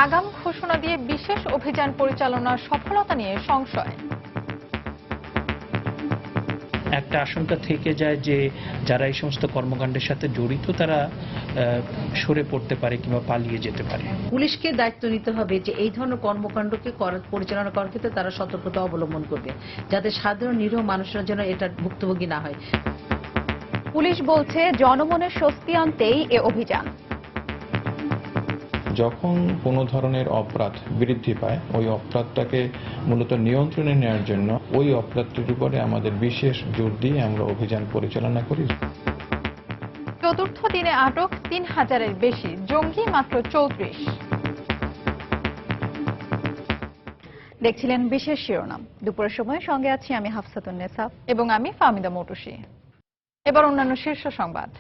আগাম ঘোষণা দিয়ে বিশেষ অভিযান পরিচালনার সফলতা নিয়ে সংশয়। একটা আশঙ্কা থেকে যায় যে যারা এই সমস্ত কর্মকাণ্ডের সাথে জড়িত তারা সরে পড়তে পারে কিংবা পালিয়ে যেতে পারে। পুলিশকে দায়িত্ব নিতে হবে যে এই ধরনের কর্মকাণ্ডকে পরিচালনা করার ক্ষেত্রে তারা সতর্কতা অবলম্বন করবে, যাতে সাধারণ নিরীহ মানুষের জন্য এটা ভুক্তভোগী না হয়। পুলিশ বলছে জনমনের স্বস্তি আনতেই এ অভিযান। যখন কোনো ধরনের অপরাধ বৃদ্ধি পায় ওই অপরাধটাকে মূলত নিয়ন্ত্রণে নেওয়ার জন্য ওই অপরাধটির উপরে আমাদের বিশেষ জোর দিয়ে আমরা অভিযান পরিচালনা করি। চতুর্থ দিনে আটক ৩,০০০-এর বেশি, জঙ্গি মাত্র ৩৪। দেখছিলেন বিশেষ শিরোনাম। দুপুরের সময় সঙ্গে আছি আমি হাফসাতুন্নেসা এবং আমি ফাহমিদা মৌটুসী। এবার অন্যান্য শীর্ষ সংবাদ।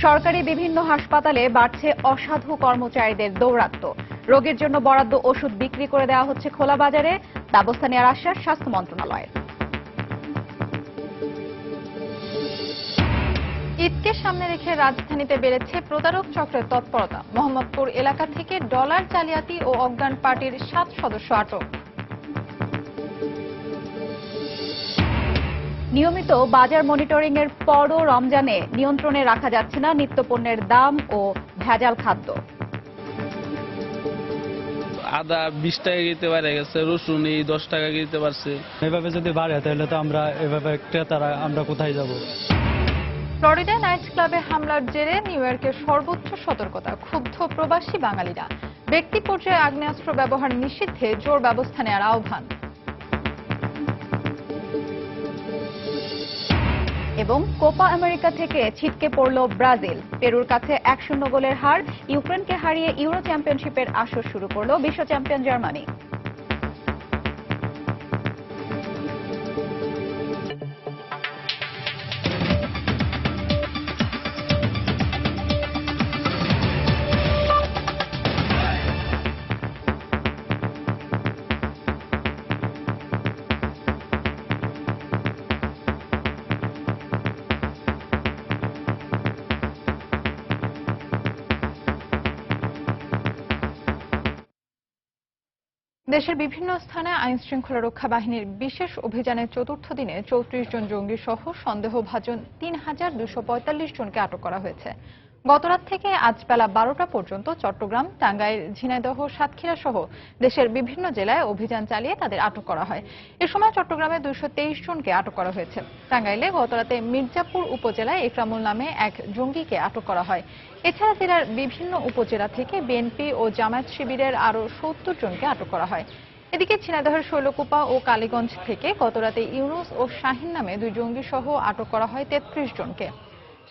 সরকারি বিভিন্ন হাসপাতালে বাড়ছে অসাধু কর্মচারীদের দৌরাত্ম্য। রোগীর জন্য বরাদ্দ ওষুধ বিক্রি করে দেওয়া হচ্ছে খোলা বাজারে, ব্যবস্থা নেওয়ার আশ্বাস স্বাস্থ্য মন্ত্রণালয়ের। ঈদকে সামনে রেখে রাজধানীতে বেড়েছে প্রতারক চক্রের তৎপরতা। মোহাম্মদপুর এলাকা থেকে ডলার জালিয়াতি ও অজ্ঞান পার্টির 7 সদস্য আটক। নিয়মিত বাজার মনিটরিং এর পরও রমজানে নিয়ন্ত্রণে রাখা যাচ্ছে না নিত্যপণ্যের দাম ও ভেজাল খাদ্য। আদা 20 টাকা কিনতে পারে গেছে, রসুন 10 টাকা কিনতে পারছে। এভাবে যদি বাড়ে তাহলে তো আমরা এভাবে ক্রেতারা আমরা কোথায় যাব? ফ্লোরিডা নাইটস ক্লাবে হামলার জেরে নিউ ইয়র্কের সর্বোচ্চ সতর্কতা। ক্ষুব্ধ প্রবাসী বাঙালিরা। ব্যক্তি পর্যায়ে আগ্নেয়াস্ত্র ব্যবহার নিষিদ্ধে জোর ব্যবস্থা নেওয়ার আহ্বান। এবং কোপা আমেরিকা থেকে ছিটকে পড়ল ব্রাজিল। পেরুর কাছে 1-0 গোলের হার। ইউক্রেনকে হারিয়ে ইউরো চ্যাম্পিয়নশিপের আসর শুরু করল বিশ্ব চ্যাম্পিয়ন জার্মানি। দেশের বিভিন্ন স্থানে আইন শৃঙ্খলা রক্ষা বাহিনীর বিশেষ অভিযানের চতুর্থ দিনে ৩৪ জন জঙ্গি সহ সন্দেহভাজন ৩,২৪৫ জনকে আটক করা হয়েছে। গতরাত থেকে আজ বেলা 12টা পর্যন্ত চট্টগ্রাম, টাঙ্গাইল, ঝিনাইদহ, সাতক্ষীরা সহ দেশের বিভিন্ন জেলায় অভিযান চালিয়ে তাদের আটক করা হয়। এ সময় চট্টগ্রামে 223 জনকে আটক করা হয়েছে। টাঙ্গাইলে গতরাতে মির্জাপুর উপজেলায় একরামুল নামে এক জঙ্গিকে আটক করা হয়। এছাড়া জেলার বিভিন্ন উপজেলা থেকে বিএনপি ও জামায়াত শিবিরের আরও 70 জনকে আটক করা হয়। এদিকে ঝিনাইদহের শৈলকুপা ও কালীগঞ্জ থেকে গতরাতে ইউনুস ও শাহিন নামে 2 জঙ্গি সহ আটক করা হয় 33 জনকে।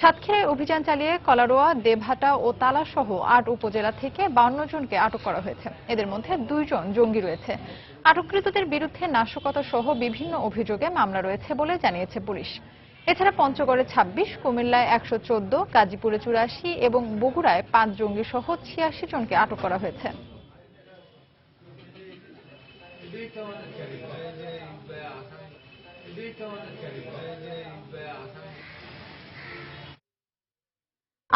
সাতক্ষীরায় অভিযান চালিয়ে কলারোয়া, দেবহাটা ও তালা সহ 8 উপজেলা থেকে 52 জনকে আটক করা হয়েছে। এদের মধ্যে 2 জন জঙ্গি রয়েছে। আটককৃতদের বিরুদ্ধে নাশকতা সহ বিভিন্ন অভিযোগে মামলা রয়েছে বলে জানিয়েছে পুলিশ। এছাড়া পঞ্চগড়ে 26, কুমিল্লায় 114, গাজীপুরে 84 এবং বগুড়ায় 5 জঙ্গি সহ 86 জনকে আটক করা হয়েছে।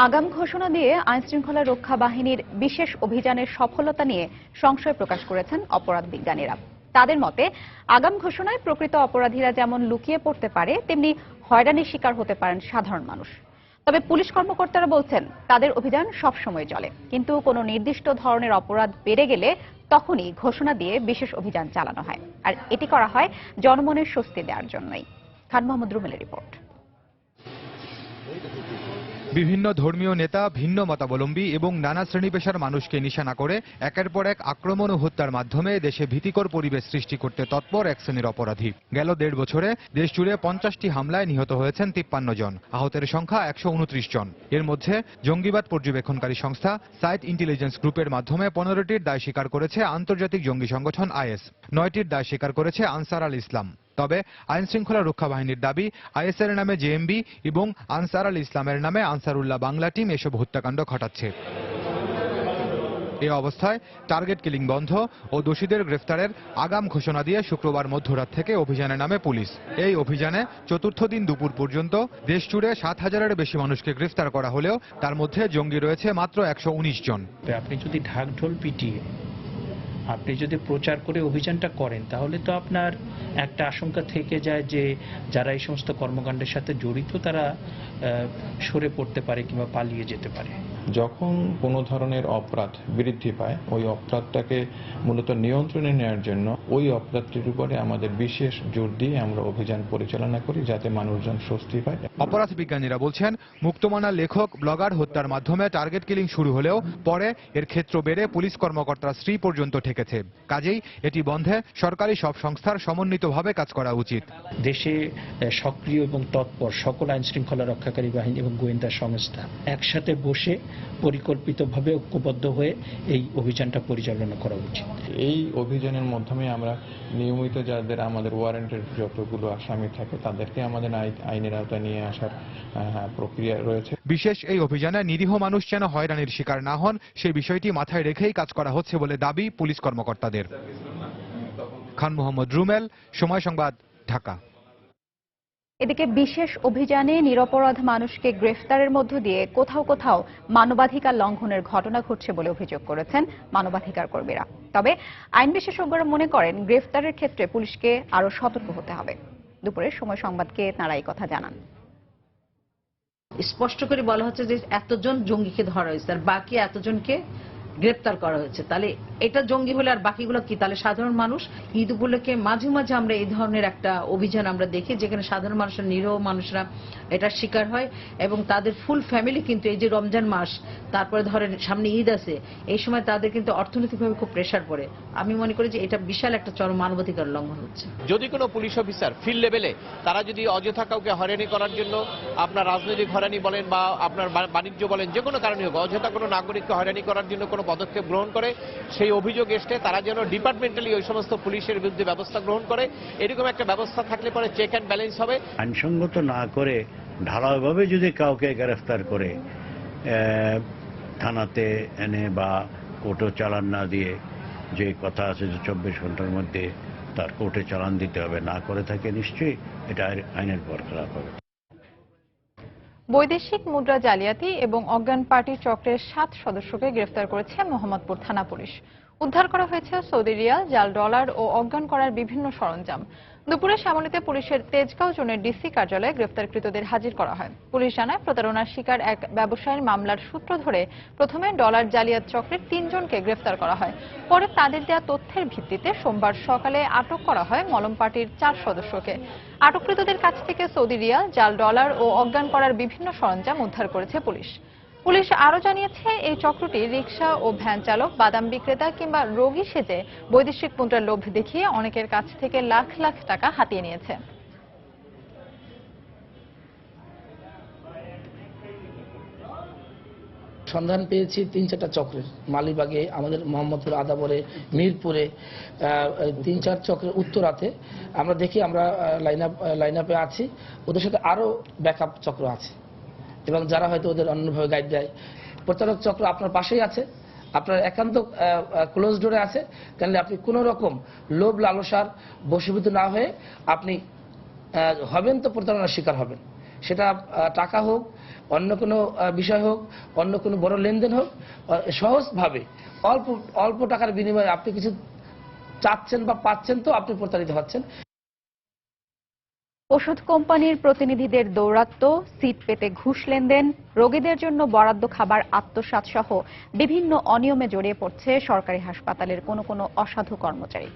আগাম ঘোষণা দিয়ে আইনশৃঙ্খলা রক্ষা বাহিনীর বিশেষ অভিযানের সফলতা নিয়ে সংশয় প্রকাশ করেছেন অপরাধ বিজ্ঞানীরা। তাদের মতে আগাম ঘোষণায় প্রকৃত অপরাধীরা যেমন লুকিয়ে পড়তে পারে, তেমনি হয়রানির শিকার হতে পারেন সাধারণ মানুষ। তবে পুলিশ কর্মকর্তারা বলছেন তাদের অভিযান সবসময় চলে, কিন্তু কোনো নির্দিষ্ট ধরনের অপরাধ বেড়ে গেলে তখনই ঘোষণা দিয়ে বিশেষ অভিযান চালানো হয়। আর এটি করা হয় জনমনের স্বস্তি দেওয়ার জন্যই। খান মোহাম্মদ রুমেলের রিপোর্ট। বিভিন্ন ধর্মীয় নেতা, ভিন্ন মতাবলম্বী এবং নানা শ্রেণী পেশার মানুষকে নিশানা করে একের পর এক আক্রমণ ও হত্যার মাধ্যমে দেশে ভীতিকর পরিবেশ সৃষ্টি করতে তৎপর এক শ্রেণীর অপরাধী। গেল 1.5 বছরে দেশ জুড়ে 50টি হামলায় নিহত হয়েছেন 53 জন, আহতের সংখ্যা 129 জন। এর মধ্যে জঙ্গিবাদ পর্যবেক্ষণকারী সংস্থা সাইট ইন্টেলিজেন্স গ্রুপের মাধ্যমে 15টির দায় স্বীকার করেছে আন্তর্জাতিক জঙ্গি সংগঠন আইএস, 9টির দায় স্বীকার করেছে আনসার আল ইসলাম। তবে আইন শৃঙ্খলা রক্ষা বাহিনীর দাবি, আইএসের নামে জেএমবি এবং আনসার আল ইসলামের নামে আনসারুল্লাহ বাংলা টিম এসব হত্যাকাণ্ড ঘটাচ্ছে। এ অবস্থায় টার্গেট কিলিং বন্ধ ও দোষীদের গ্রেফতারের আগাম ঘোষণা দিয়ে শুক্রবার মধ্যরাত থেকে অভিযানে নামে পুলিশ। এই অভিযানে চতুর্থ দিন দুপুর পর্যন্ত দেশজুড়ে 7,000-এর বেশি মানুষকে গ্রেফতার করা হলেও তার মধ্যে জঙ্গি রয়েছে মাত্র 119 জন। আপনি যদি ঢাকঢোল পিটিয়ে আপনি যদি প্রচার করে অভিযানটা করেন তাহলে তো আপনার একটা আশঙ্কা থেকে যায় যে যারা এই সমস্ত কর্মকাণ্ডের সাথে জড়িত তারা সরে পড়তে পারে কিংবা পালিয়ে যেতে পারে। যখন কোনো ধরনের অপরাধ বৃদ্ধি পায় ওই অপরাধটাকে মূলত নিয়ন্ত্রণে নেওয়ার জন্য ওই অপরাধটির উপরে আমাদের বিশেষ জোর দিয়ে আমরা অভিযান পরিচালনা করি যাতে মানুষজন স্বস্তি পায়। অপরাধ বিজ্ঞানীরা বলছেন মুক্তমানা লেখক ব্লগার হত্যার মাধ্যমে টার্গেট কিলিং শুরু হলেও পরে এর ক্ষেত্র বেড়ে পুলিশ কর্মকর্তার স্ত্রী পর্যন্ত ঠেকেছে। কাজেই এটি বন্ধে সরকারি সব সংস্থার সমন্বিতভাবে কাজ করা উচিত। দেশে সক্রিয় এবং তৎপর সকল আইন শৃঙ্খলা রক্ষাকারী বাহিনী এবং গোয়েন্দা সংস্থা একসাথে বসে পরিকল্পিতভাবে ঐক্যবদ্ধ হয়ে এই অভিযানটা পরিচালনা করা উচিত। এই অভিযানের মাধ্যমে আমরা নিয়মিত যাদের আমাদের ওয়ারেন্টের যতগুলো আসামি থাকে তাদেরকে আমাদের আইনের আওতায় নিয়ে আসার প্রক্রিয়া রয়েছে। বিশেষ এই অভিযানে নিরীহ মানুষ যেন হয়রানির শিকার না হন সেই বিষয়টি মাথায় রেখেই কাজ করা হচ্ছে বলে দাবি পুলিশ কর্মকর্তাদের। খান মোহাম্মদ রুমেল, সময় সংবাদ, ঢাকা। এদিকে বিশেষ অভিযানে নিরপরাধ মানুষকে গ্রেফতারের মধ্য দিয়ে কোথাও কোথাও মানবাধিকার লঙ্ঘনের ঘটনা ঘটছে বলে অভিযোগ করেছেন মানবাধিকার কর্মীরা। তবে আইন বিশেষজ্ঞরা মনে করেন গ্রেফতারের ক্ষেত্রে পুলিশকে আরো সতর্ক হতে হবে। দুপুরে সময় সংবাদকে তাঁরা এই কথা জানান। স্পষ্ট করে বলা হচ্ছে যে এতজন জঙ্গিকে ধরা হয়েছে আর বাকি এতজনকে গ্রেপ্তার করা হয়েছে। তাহলে এটা জঙ্গি হলে আর বাকিগুলো কি? তাহলে সাধারণ মানুষ ঈদ উপলক্ষে মাঝে মাঝে আমরা এই ধরনের একটা অভিযান আমরা দেখি যেখানে সাধারণ মানুষের নিরীহ মানুষরা এটার শিকার হয় এবং তাদের ফুল ফ্যামিলি কিন্তু এই যে রমজান মাস তারপরে ধরেন সামনে ঈদ আছে এই সময় তাদের কিন্তু অর্থনৈতিকভাবে খুব প্রেসার পড়ে। আমি মনে করি যে এটা বিশাল একটা চরম মানবাধিকার লঙ্ঘন হচ্ছে। যদি কোনো পুলিশ অফিসার ফিল্ড লেভেলে তারা যদি অযথা কাউকে হয়রানি করার জন্য আপনার রাজনৈতিক হয়রানি বলেন বা আপনার বাণিজ্য বলেন যে কোনো কারণে হোক অযথা কোনো নাগরিককে হয়রানি করার জন্য কোনো পদক্ষেপ গ্রহণ করে সেই অভিযোগ এসে তারা যেন ডিপার্টমেন্টালি ওই সমস্ত পুলিশের বিরুদ্ধে ব্যবস্থা গ্রহণ করে। এরকম একটা ব্যবস্থা থাকলে পরে চেক অ্যান্ড ব্যালেন্স হবে। আইনসঙ্গত না করে ঢালাওভাবে যদি কাউকে গ্রেফতার করে থানাতে এনে বা কোর্টে চালান না দিয়ে, যে কথা আছে যে 24 ঘন্টার মধ্যে তার কোর্টে চালান দিতে হবে, না করে থাকে নিশ্চয়ই এটা আইনের বরখেলাপ হবে। বৈদেশিক মুদ্রা জালিয়াতি এবং অজ্ঞান পার্টি চক্রের 7 সদস্যকে গ্রেফতার করেছে মোহাম্মদপুর থানা পুলিশ। উদ্ধার করা হয়েছে সৌদি রিয়াল, জাল ডলার ও অজ্ঞান করার বিভিন্ন সরঞ্জাম। দুপুরে শ্যামলীতে পুলিশের তেজগাঁও জোনের ডিসি কার্যালয়ে গ্রেফতারকৃতদের হাজির করা হয়। পুলিশ জানায় প্রতারণার শিকার এক ব্যবসায়ীর মামলার সূত্র ধরে প্রথমে ডলার জালিয়াত চক্রের 3 জনকে গ্রেফতার করা হয়। পরে তাদের দেওয়া তথ্যের ভিত্তিতে সোমবার সকালে আটক করা হয় মলম পার্টির 4 সদস্যকে। আটককৃতদের কাছ থেকে সৌদি রিয়াল, জাল ডলার ও অজ্ঞান করার বিভিন্ন সরঞ্জাম উদ্ধার করেছে পুলিশ। পুলিশ আরও জানিয়েছে এই চক্রটি রিকশা ও ভ্যান চালক, বাদাম বিক্রেতা কিংবা রোগী সেজে বৈদেশিক মুদ্রার লোভ দেখিয়ে অনেকের কাছ থেকে লাখ লাখ টাকা হাতিয়ে নিয়েছে। সন্ধান পেয়েছি 3-4টা চক্রের, মালিবাগে, আমাদের মোহাম্মদপুর আদাবরে, মিরপুরে 3-4 চক্রের উত্তরাতে আমরা দেখি। আমরা লাইন আপে আছি, ওদের সাথে আরো ব্যাকআপ চক্র আছে এবং যারা হয়তো ওদের অন্যভাবে গাইড দেয়। প্রতারক চক্র আপনার পাশেই আছে, আপনার একান্ত ক্লোজ ডোরে আছে, তাহলে আপনি কোনো রকম লোভ লালসার বশীভূত না হয়ে আপনি হবেন তো প্রতারণার শিকার হবেন। সেটা টাকা হোক, অন্য কোনো বিষয় হোক, অন্য কোনো বড় লেনদেন হোক, সহজভাবে অল্প টাকার বিনিময়ে আপনি কিছু চাচ্ছেন বা পাচ্ছেন তো আপনি প্রতারিত হচ্ছেন। ওষুধ কোম্পানির প্রতিনিধিদের দৌরাত্ম্য, সিট পেতে ঘুষ লেনদেন, রোগীদের জন্য বরাদ্দ খাবার আত্মসাৎ সহ বিভিন্ন অনিয়মে জড়িয়ে পড়ছে সরকারি হাসপাতালের কোনো অসাধু কর্মচারী।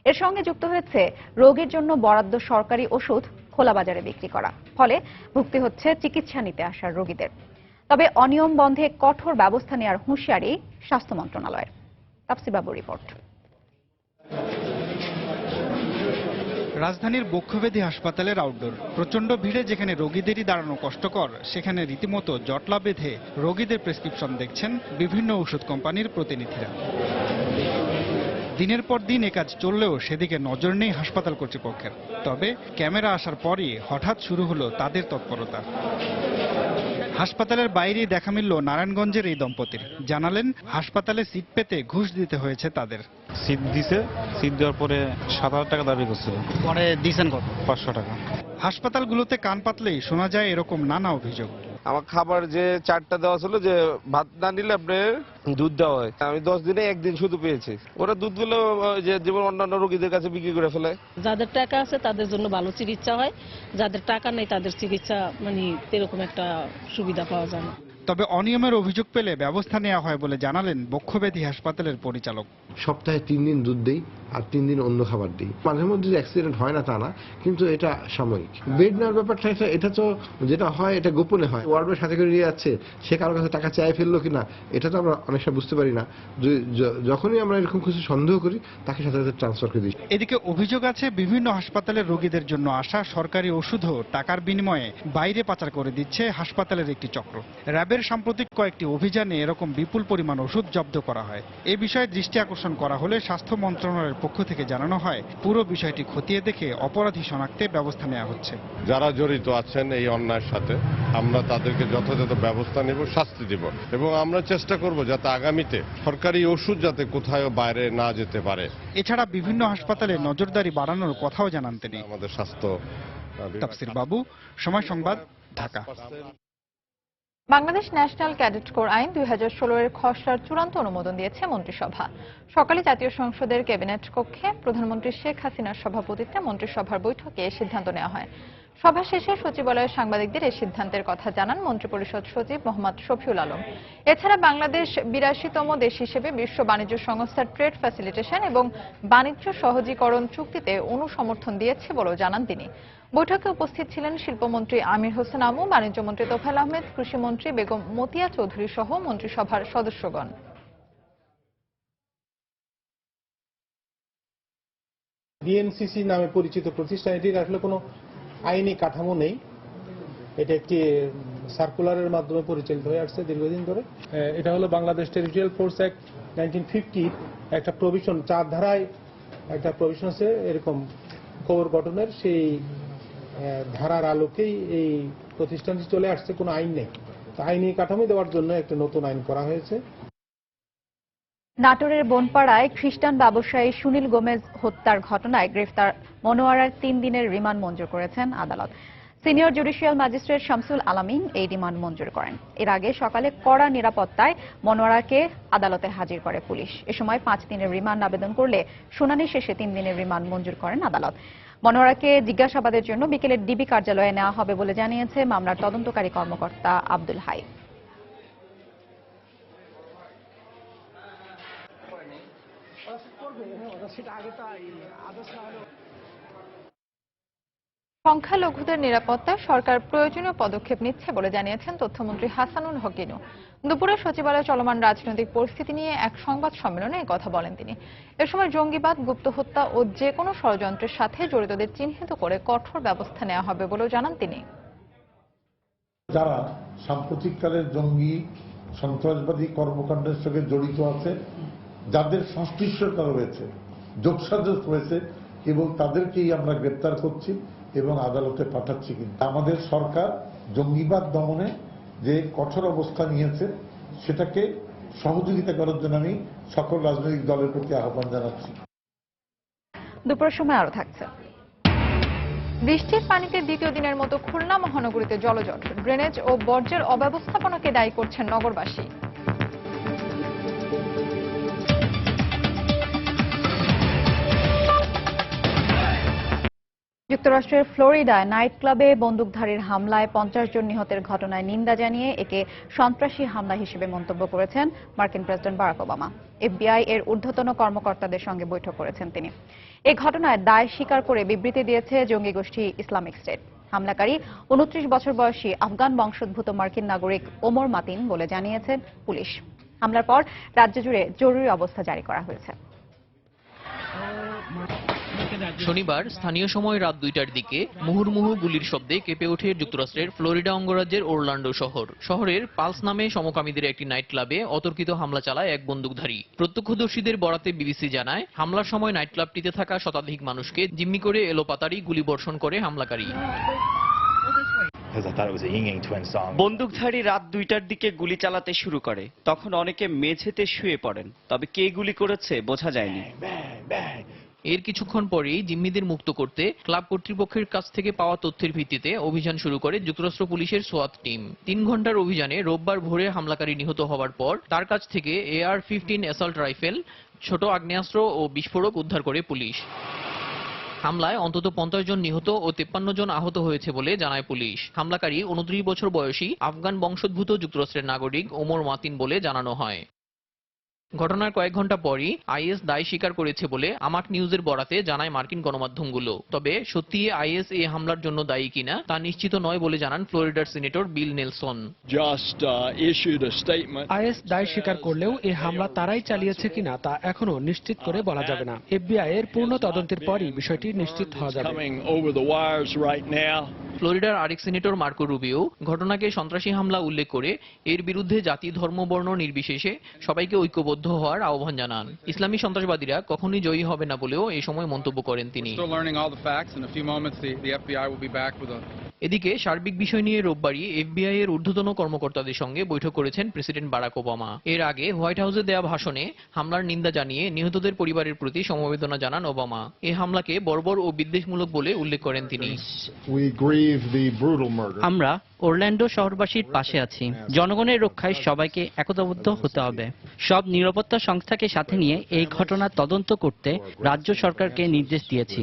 এর সঙ্গে যুক্ত হয়েছে রোগীর জন্য বরাদ্দ সরকারি ওষুধ খোলা বাজারে বিক্রি করা, ফলে ভুগতে হচ্ছে চিকিৎসা নিতে আসার রোগীদের। তবে অনিয়ম বন্ধে কঠোর ব্যবস্থা নেওয়ার হুঁশিয়ারি স্বাস্থ্য মন্ত্রণালয়ের। তাফসির বাবুর রিপোর্ট। রাজধানীর বক্ষব্যাধি হাসপাতালের আউটডোর প্রচন্ড ভিড়ে যেখানে রোগীদেরই দাঁড়ানো কষ্টকর, সেখানে রীতিমতো জটলা বেঁধে রোগীদের প্রেসক্রিপশন দেখছেন বিভিন্ন ওষুধ কোম্পানির প্রতিনিধিরা। দিনের পর দিন এ কাজ চললেও সেদিকে নজর নেই হাসপাতাল কর্তৃপক্ষের। তবে ক্যামেরা আসার পরই হঠাৎ শুরু হলো তাদের তৎপরতা। হাসপাতালের বাইরে দেখা মিলল নারায়ণগঞ্জের এই দম্পতির। জানালেন হাসপাতালে সিট পেতে ঘুষ দিতে হয়েছে তাদের। সিট দিছে, সিট দেওয়ার পরে 7,000 টাকা দাবি করছিল, পরে দিয়েছেন কত? 500 টাকা। হাসপাতালগুলোতে কান পাতলেই শোনা যায় এরকম নানা অভিযোগ। আমার খাবার যে চারটা দেওয়া ছিল, যে ভাত না নিলে আপনার দুধ দেওয়া হয়, আমি 10 দিনে একদিন শুধু পেয়েছি। ওরা দুধগুলো যে যেমন অন্যান্য রোগীদের কাছে বিক্রি করে ফেলে। যাদের টাকা আছে তাদের জন্য ভালো চিকিৎসা হয়, যাদের টাকা নেই তাদের চিকিৎসা এরকম একটা সুবিধা পাওয়া যায় না। তবে অনিয়মের অভিযোগ পেলে ব্যবস্থা নেওয়া হয় বলে জানালেন বক্ষব্যাধি হাসপাতালের পরিচালক। সপ্তাহে 3 দিন দুধ দেই আর 3 দিন অন্য খাবার দিই। মাঝে মধ্যে অ্যাক্সিডেন্ট হয় না তা না, কিন্তু এটা সাময়িক। বেড নেওয়ার ব্যাপারটা এটা তো যেটা হয় এটা গোপনে হয়। ওয়ার্ডের সাথে করে নিয়ে যাচ্ছে, সে কারোর কাছে টাকা চাই ফেললো কিনা এটা তো আমরা অনেক সময় বুঝতে পারি না। যখনই আমরা এরকম কিছু সন্দেহ করি তাকে সাথে সাথে ট্রান্সফার করে দিই। এদিকে অভিযোগ আছে বিভিন্ন হাসপাতালের রোগীদের জন্য আসা সরকারি ওষুধও টাকার বিনিময়ে বাইরে পাচার করে দিচ্ছে হাসপাতালের একটি চক্র। র্যাবের সাম্প্রতিক কয়েকটি অভিযানে এরকম বিপুল পরিমাণ ওষুধ জব্দ করা হয়। এ বিষয়ে দৃষ্টি আকর্ষণ করা হলে স্বাস্থ্য মন্ত্রণালয়ের পক্ষ থেকে জানানো হয় পুরো বিষয়টি খতিয়ে দেখে অপরাধী শনাক্তে ব্যবস্থা নেওয়া হচ্ছে। যারা জড়িত আছেন এই অন্যায়ের সাথে আমরা তাদেরকে যথাযথ ব্যবস্থা নেব, শাস্তি দেব এবং আমরা চেষ্টা করব যাতে আগামীতে সরকারি ওষুধ যাতে কোথাও বাইরে না যেতে পারে। এছাড়া বিভিন্ন হাসপাতালে নজরদারি বাড়ানোর কথাও জানান তিনি। আমাদের স্বাস্থ্য। তাফসির বাবু, সময় সংবাদ, Dhaka. Bangladesh national cadet corps আইন 2016 এর খসড়ার চূড়ান্ত অনুমোদন দিয়েছে মন্ত্রিসভা। সকালে জাতীয় সংসদের ক্যাবিনেট কক্ষে প্রধানমন্ত্রী শেখ হাসিনার সভাপতিত্বে মন্ত্রিসভার বৈঠকে এই সিদ্ধান্ত নেওয়া হয়। সভা শেষে সচিবালয়ের সাংবাদিকদের এই সিদ্ধান্তের কথা জানান মন্ত্রিপরিষদ সচিব মোহাম্মদ শফিউল আলম। এছাড়া বাংলাদেশ 82তম দেশ হিসেবে বিশ্ব বাণিজ্য সংস্থার ট্রেড ফ্যাসিলিটেশন এবং বাণিজ্য সহজীকরণ চুক্তিতে অনুসমর্থন দিয়েছে বলেও জানান তিনি। বৈঠকে উপস্থিত ছিলেন শিল্পমন্ত্রী আমির হোসেন আমু, বাণিজ্যমন্ত্রী তোফায়েল আহমেদ, কৃষিমন্ত্রী বেগম মতিয়া চৌধুরী সহ মন্ত্রিসভার সদস্যগণ। ডিএনসিসি নামে পরিচিত প্রতিষ্ঠান, এটির আসলে কোনো আইনি কাঠামো নেই। এটা একটি সার্কুলারের মাধ্যমে পরিচালিত হয়ে আসছে দীর্ঘদিন ধরে। এটা হলো বাংলাদেশ টেরিটোরিয়াল ফোর্স অ্যাক্ট 1950 একটা প্রভিশন, 4 ধারায় একটা প্রভিশন আছে এরকম খবর গঠনের। সেই ধারার আলোকেই এই প্রতিষ্ঠানটি চলে আসছে, কোনো আইন নেই। তো আইনি কাঠামো দেওয়ার জন্য একটা নতুন আইন করা হয়েছে। নাটোরের বনপাড়ায় খ্রিস্টান ব্যবসায়ী সুনীল গোমেজ হত্যার ঘটনায় গ্রেফতার মনোয়ারার 3 দিনের রিমান্ড মঞ্জুর করেছেন আদালত। সিনিয়র জুডিশিয়াল ম্যাজিস্ট্রেট শামসুল আলামিন এই রিমান্ড মঞ্জুর করেন। এর আগে সকালে কড়া নিরাপত্তায় মনোয়ারাকে আদালতে হাজির করে পুলিশ। এ সময় 5 দিনের রিমান্ড আবেদন করলে শুনানি শেষে 3 দিনের রিমান্ড মঞ্জুর করেন আদালত। মনোয়ারাকে জিজ্ঞাসাবাদের জন্য বিকেলে ডিবি কার্যালয়ে নেওয়া হবে বলে জানিয়েছে মামলার তদন্তকারী কর্মকর্তা আব্দুল হাই। সংখ্যালঘুদের নিরাপত্তায় সরকার প্রয়োজনীয় পদক্ষেপ নিচ্ছে বলে জানিয়েছেন তথ্যমন্ত্রী হাসানুল হক ইনু। দুপুরে সচিবালয়ে চলমান রাজনৈতিক পরিস্থিতি নিয়ে এক সংবাদ সম্মেলনে কথা বলেন তিনি। এ সময় জঙ্গিবাদ, গুপ্ত হত্যা ও যে কোনো ষড়যন্ত্রের সাথে জড়িতদের চিহ্নিত করে কঠোর ব্যবস্থা নেওয়া হবে বলেও জানান তিনি। যারা সাম্প্রতিককালের জঙ্গি সন্ত্রাসবাদী কর্মকাণ্ডের সঙ্গে জড়িত আছে, যাদের সংশ্লিষ্টতা রয়েছে, যোগসাজশ রয়েছে, এবং তাদেরকেই আমরা গ্রেপ্তার করছি এবং আদালতে পাঠাচ্ছি। কিন্তু আমাদের সরকার জঙ্গিবাদ দমনে যে কঠোর অবস্থা নিয়েছে সেটাকে সহযোগিতা করার জন্য আমি সকল রাজনৈতিক দলের প্রতি আহ্বান জানাচ্ছি। দুপুরের সময় আরো থাকছে। বৃষ্টির পানিতে দ্বিতীয় দিনের মতো খুলনা মহানগরীতে জলজট, ড্রেনেজ ও বর্জ্যের অব্যবস্থাপনাকে দায়ী করছেন নগরবাসী। যুক্তরাষ্ট্রের ফ্লোরিডায় নাইট ক্লাবে বন্দুকধারীর হামলায় 50 জন নিহতের ঘটনায় নিন্দা জানিয়ে একে সন্ত্রাসী হামলা হিসেবে মন্তব্য করেছেন মার্কিন প্রেসিডেন্ট বারাক ওবামা। এফবিআই এর ঊর্ধ্বতন কর্মকর্তাদের সঙ্গে বৈঠক করেছেন তিনি। এই ঘটনায় দায় স্বীকার করে বিবৃতি দিয়েছে জঙ্গি গোষ্ঠী ইসলামিক স্টেট। হামলাকারী 29 বছর বয়সী আফগান বংশোদ্ভূত মার্কিন নাগরিক ওমর মাতিন বলে জানিয়েছে পুলিশ। হামলার পর রাজ্য জুড়ে জরুরি অবস্থা জারি করা হয়েছে। শনিবার স্থানীয় সময় রাত 2টার দিকে মুহুর্মুহু গুলির শব্দে কেঁপে ওঠে যুক্তরাষ্ট্রের ফ্লোরিডা অঙ্গরাজ্যের ওরল্যান্ডো শহর। শহরের পালস নামে সমকামীদের একটি নাইট ক্লাবে অতর্কিত হামলা চালায় এক বন্দুকধারী। প্রত্যক্ষদর্শীদের বরাতে বিবিসি জানায়, হামলার সময় নাইট ক্লাবটিতে থাকা শতাধিক মানুষকে জিম্মি করে এলোপাতাড়ি গুলিবর্ষণ করে হামলাকারী। বন্দুকধারী রাত 2টার দিকে গুলি চালাতে শুরু করে। তখন অনেকে মেঝেতে শুয়ে পড়েন, তবে কে গুলি করেছে বোঝা যায়নি। এর কিছুক্ষণ পরেই জিম্মিদের মুক্ত করতে ক্লাব কর্তৃপক্ষের কাছ থেকে পাওয়া তথ্যের ভিত্তিতে অভিযান শুরু করে যুক্তরাষ্ট্র পুলিশের সোয়াত টিম। 3 ঘন্টার অভিযানে রোববার ভোরে হামলাকারী নিহত হওয়ার পর তার কাছ থেকে AR-15 অ্যাসল্ট রাইফেল, ছোট আগ্নেয়াস্ত্র ও বিস্ফোরক উদ্ধার করে পুলিশ। হামলায় অন্তত 50 জন নিহত ও 53 জন আহত হয়েছে বলে জানায় পুলিশ। হামলাকারী 29 বছর বয়সী আফগান বংশোদ্ভূত যুক্তরাষ্ট্রের নাগরিক ওমর মাতিন বলে জানানো হয়। ঘটনার কয়েক ঘন্টা পরই আইএস দায় স্বীকার করেছে বলে আমাক নিউজের বরাতে জানায় মার্কিন গণমাধ্যমগুলো। তবে সত্যি আইএস এই হামলার জন্য দায়ী কিনা তা নিশ্চিত নয় বলে জানান ফ্লোরিডার সিনেটর বিল নেলসন। আইএস দায় স্বীকার করলেও এই হামলা তারাই চালিয়েছে কিনা তা এখনো নিশ্চিত করে বলা যাবে না। FBI এর পূর্ণ তদন্তের পরই বিষয়টি নিশ্চিত হওয়া যাবে। ফ্লোরিডার আরেক সিনেটর মার্কো রুবিও ঘটনাকে সন্ত্রাসী হামলা উল্লেখ করে এর বিরুদ্ধে জাতি, ধর্ম, বর্ণ নির্বিশেষে সবাইকে ঐক্যবদ্ধ হওয়ার আহ্বান জানান। ইসলামী সন্ত্রাসবাদীরা কখনোই জয়ী হবে না বলেও এই সময় মন্তব্য করেন তিনি। এদিকে সার্বিক বিষয় নিয়ে রোববারই FBI এর ঊর্ধ্বতন কর্মকর্তাদের সঙ্গে বৈঠক করেছেন প্রেসিডেন্ট বারাক ওবামা। এর আগে হোয়াইট হাউসে দেয়া ভাষণে হামলার নিন্দা জানিয়ে নিহতদের পরিবারের প্রতি সমবেদনা জানান ওবামা। এই হামলাকে বর্বর ও বিদ্বেষমূলক বলে উল্লেখ করেন তিনি। আমরা অরল্যান্ডো শহরবাসীর পাশে আছি। জনগণের রক্ষায় সবাইকে একতাবদ্ধ হতে হবে। সব নিরাপত্তা সংস্থাকে সাথে নিয়ে এই ঘটনা তদন্ত করতে রাজ্য সরকারকে নির্দেশ দিয়েছি।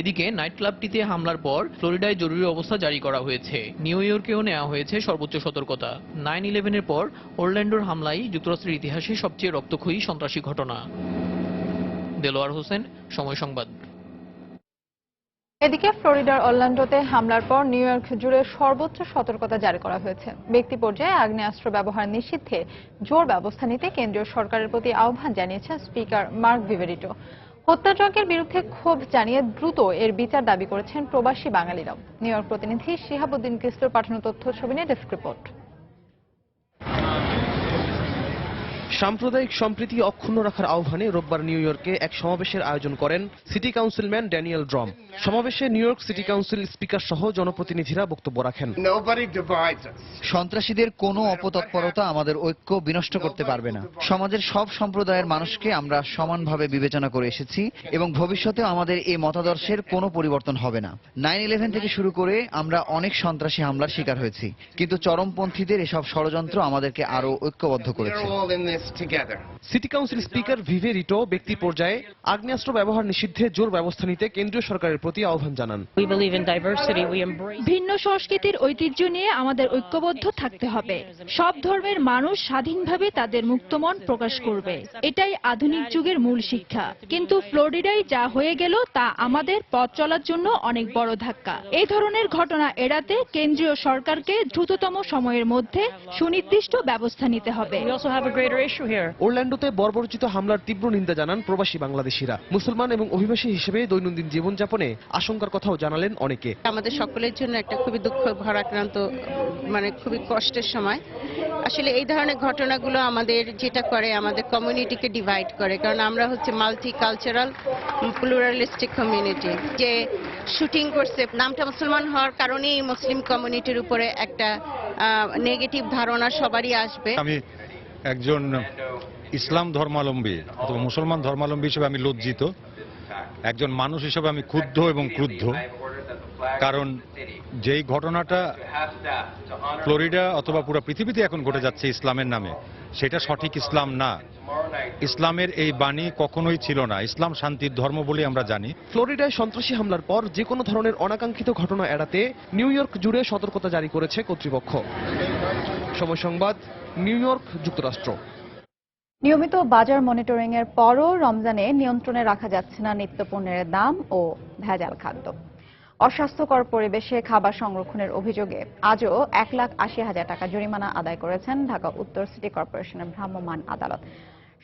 এদিকে নাইট ক্লাবটিতে হামলার পর ফ্লোরিডায় জরুরি অবস্থা জারি করা হয়েছে। নিউ ইয়র্কেও নেওয়া হয়েছে সর্বোচ্চ সতর্কতা। 9/11-এর পর অরল্যান্ডোর হামলাই যুক্তরাষ্ট্রের ইতিহাসে সবচেয়ে রক্তক্ষয়ী সন্ত্রাসী ঘটনা। দেলোয়ার হোসেন, সময় সংবাদ। এদিকে ফ্লোরিডার অরল্যান্ডোতে হামলার পর নিউ ইয়র্ক জুড়ে সর্বোচ্চ সতর্কতা জারি করা হয়েছে। ব্যক্তি পর্যায়ে আগ্নেয়াস্ত্র ব্যবহার নিষিদ্ধে জোর ব্যবস্থা নিতে কেন্দ্রীয় সরকারের প্রতি আহ্বান জানিয়েছেন স্পিকার মার্ক ভিভেরিটো। হত্যাযজ্ঞের বিরুদ্ধে ক্ষোভ জানিয়ে দ্রুত এর বিচার দাবি করেছেন প্রবাসী বাঙালিরাও। নিউ ইয়র্ক প্রতিনিধি শিহাবুদ্দিন কিসলুর পাঠানো তথ্য ছবি নিয়ে ডেস্ক রিপোর্ট। সাম্প্রদায়িক সম্প্রীতি অক্ষুণ্ণ রাখার আহ্বানে রোববার নিউ ইয়র্কে এক সমাবেশের আয়োজন করেন সিটি কাউন্সিলম্যান ড্যানিয়েল ড্রম। সমাবেশে New York City Council speaker সহ জনপ্রতিনিধিরা বক্তব্য রাখেন। সন্ত্রাসীদের কোনো অপতৎপরতা আমাদের ঐক্য বিনষ্ট করতে পারবে না। সমাজের সব সম্প্রদায়ের মানুষকে আমরা সমানভাবে বিবেচনা করে এসেছি এবং ভবিষ্যতেও আমাদের এই মতাদর্শের কোনো পরিবর্তন হবে না। 9/11 থেকে শুরু করে আমরা অনেক সন্ত্রাসী হামলার শিকার হয়েছি, কিন্তু চরমপন্থীদের এসব ষড়যন্ত্র আমাদেরকে আরো ঐক্যবদ্ধ করেছে। সিটি কাউন্সিল স্পিকার ভিভেরিটো ব্যক্তি পর্যায়ে আগ্নেয়াস্ত্র ব্যবহার নিষিদ্ধে জোর ব্যবস্থা নিতে কেন্দ্রীয় সরকারের প্রতি আহ্বান জানান। ভিন্ন সংস্কৃতির ঐতিহ্য নিয়ে আমাদের ঐক্যবদ্ধ থাকতে হবে। সব ধর্মের মানুষ স্বাধীনভাবে তাদের মুক্তমন প্রকাশ করবে, এটাই আধুনিক যুগের মূল শিক্ষা। কিন্তু ফ্লোরিডায় যা হয়ে গেল তা আমাদের পথ চলার জন্য অনেক বড় ধাক্কা। এই ধরনের ঘটনা এড়াতে কেন্দ্রীয় সরকারকে দ্রুততম সময়ের মধ্যে সুনির্দিষ্ট ব্যবস্থা নিতে হবে। অরল্যান্ডোতে বর্বরচিত হামলার তীব্র নিন্দা জানান প্রবাসী বাংলাদেশিরা। মুসলমান এবং অভিবাসী হিসেবে দৈনন্দিন জীবনযাপনে আশঙ্কার কথাও জানালেন অনেকে। আমাদের সকলের জন্য একটা খুবই দুঃখ ভারাক্রান্ত, খুবই কষ্টের সময়। আসলে এই ধরনের ঘটনাগুলো আমাদের যেটা করে আমাদের কমিউনিটিকে ডিভাইড করে, কারণ আমরা হচ্ছে মাল্টি কালচারাল প্লুরালিস্টিক কমিউনিটি। যে শুটিং করছে, নামটা মুসলমান হওয়ার কারণেই মুসলিম কমিউনিটির উপরে একটা নেগেটিভ ধারণা সবারই আসবে। আমি একজন ইসলাম ধর্মাবলম্বী অথবা মুসলমান ধর্মাবলম্বী হিসেবে আমি লজ্জিত। একজন মানুষ হিসেবে আমি ক্ষুব্ধ এবং ক্রুদ্ধ, কারণ যেই ঘটনাটা ফ্লোরিডা অথবা পুরো পৃথিবীতে এখন ঘটে যাচ্ছে ইসলামের নামে, সেটা সঠিক ইসলাম না। ইসলামের এই বাণী কখনোই ছিল না। ইসলাম শান্তির ধর্ম বলে আমরা জানি। ফ্লোরিডায় সন্ত্রাসী হামলার পর যে কোনো ধরনের অনাকাঙ্ক্ষিত ঘটনা এড়াতে নিউ ইয়র্ক জুড়ে সতর্কতা জারি করেছে কর্তৃপক্ষ। সময় সংবাদ, নিউ ইয়র্ক, যুক্তরাষ্ট্র। নিয়মিত বাজার মনিটরিং এর পরও রমজানে নিয়ন্ত্রণে রাখা যাচ্ছে না নিত্যপণ্যের দাম ও ভেজাল খাদ্য। অস্বাস্থ্যকর পরিবেশে খাবার সংরক্ষণের অভিযোগে আজও 1,80,000 টাকা জরিমানা আদায় করেছেন ঢাকা উত্তর সিটি কর্পোরেশনের ভ্রাম্যমাণ আদালত।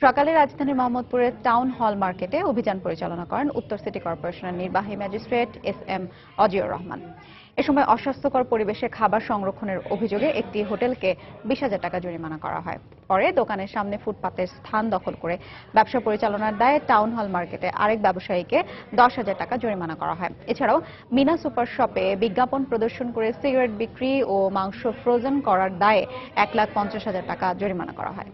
সকালে রাজধানীর মোহাম্মদপুরের টাউন হল মার্কেটে অভিযান পরিচালনা করেন উত্তর সিটি কর্পোরেশনের নির্বাহী ম্যাজিস্ট্রেট এস.এম. অজিউর রহমান। এ সময় অস্বাস্থ্যকর পরিবেশে খাবার সংরক্ষণের অভিযোগে একটি হোটেলকে 20,000 টাকা জরিমানা করা হয়। পরে দোকানের সামনে ফুটপাতের স্থান দখল করে ব্যবসা পরিচালনার দায়ে টাউন হল মার্কেটে আরেক ব্যবসায়ীকে 10,000 টাকা জরিমানা করা হয়। এছাড়াও মিনা সুপার শপে বিজ্ঞাপন প্রদর্শন করে সিগারেট বিক্রি ও মাংস ফ্রোজেন করার দায়ে 1,50,000 টাকা জরিমানা করা হয়।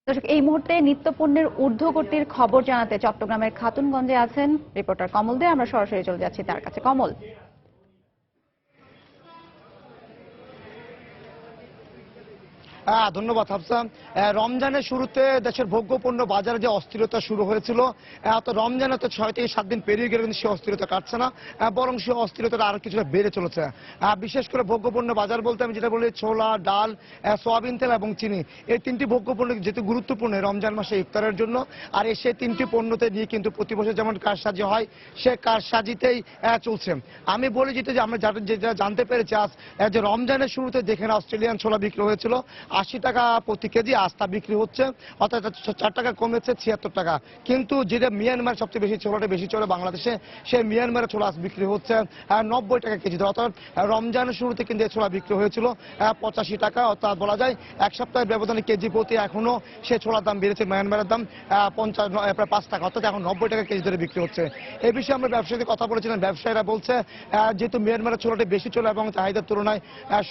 দর্শক, এই মুহূর্তে নিত্যপণ্যের ঊর্ধ্বগতির খবর জানাতে চট্টগ্রামের খাতুনগঞ্জে আছেন রিপোর্টার কমল দে। আমরা সরাসরি চলে যাচ্ছি তার কাছে। কমল, ধন্যবাদ হাফসা। রমজানের শুরুতে দেশের ভোগ্যপণ্য বাজারে যে অস্থিরতা শুরু হয়েছিল, তো রমজানে তো 6 থেকে 7 দিন পেরিয়ে গেলে কিন্তু সে অস্থিরতা কাটছে না, বরং সে অস্থিরতাটা আরো কিছুটা বেড়ে চলেছে। বিশেষ করে ভোগ্যপণ্য বাজার বলতে আমি যেটা বলি, ছোলা, ডাল, সয়াবিন তেল এবং চিনি, এই 3টি ভোগ্যপণ্য যেহেতু গুরুত্বপূর্ণ রমজান মাসে ইফতারের জন্য, আর এই সেই 3টি পণ্যতে নিয়ে কিন্তু প্রতি বছর যেমন কারসাজি হয়, সে কারসাজিতেই চলছে। আমি বলি যেটা যে আমরা যেটা জানতে পেরেছি আজ, যে রমজানের শুরুতে যেখানে অস্ট্রেলিয়ান ছোলা বিক্রি হয়েছিল 80 টাকা প্রতি কেজি, আস্থা বিক্রি হচ্ছে, অর্থাৎ 4 টাকা কমেছে 76 টাকা। কিন্তু যেটা মিয়ানমার সবচেয়ে বেশি ছোলাটা বেশি চলে বাংলাদেশে, সেই মিয়ানমারের ছোলা বিক্রি হচ্ছে 90 টাকা কেজি। অর্থাৎ রমজানের শুরুতে কিন্তু এই ছোলা বিক্রি হয়েছিল 85 টাকা, অর্থাৎ বলা যায় এক সপ্তাহের ব্যবধানে কেজি প্রতি এখনো সে ছোলার দাম বেড়েছে। মিয়ানমারের দাম প্রায় 5 টাকা, অর্থাৎ এখন 90 টাকা কেজি ধরে বিক্রি হচ্ছে। এই বিষয়ে আমরা ব্যবসায়ীদের কথা বলেছিলাম। ব্যবসায়ীরা বলছে যেহেতু মিয়ানমারের ছোলাটা বেশি চলে এবং চাহিদার তুলনায়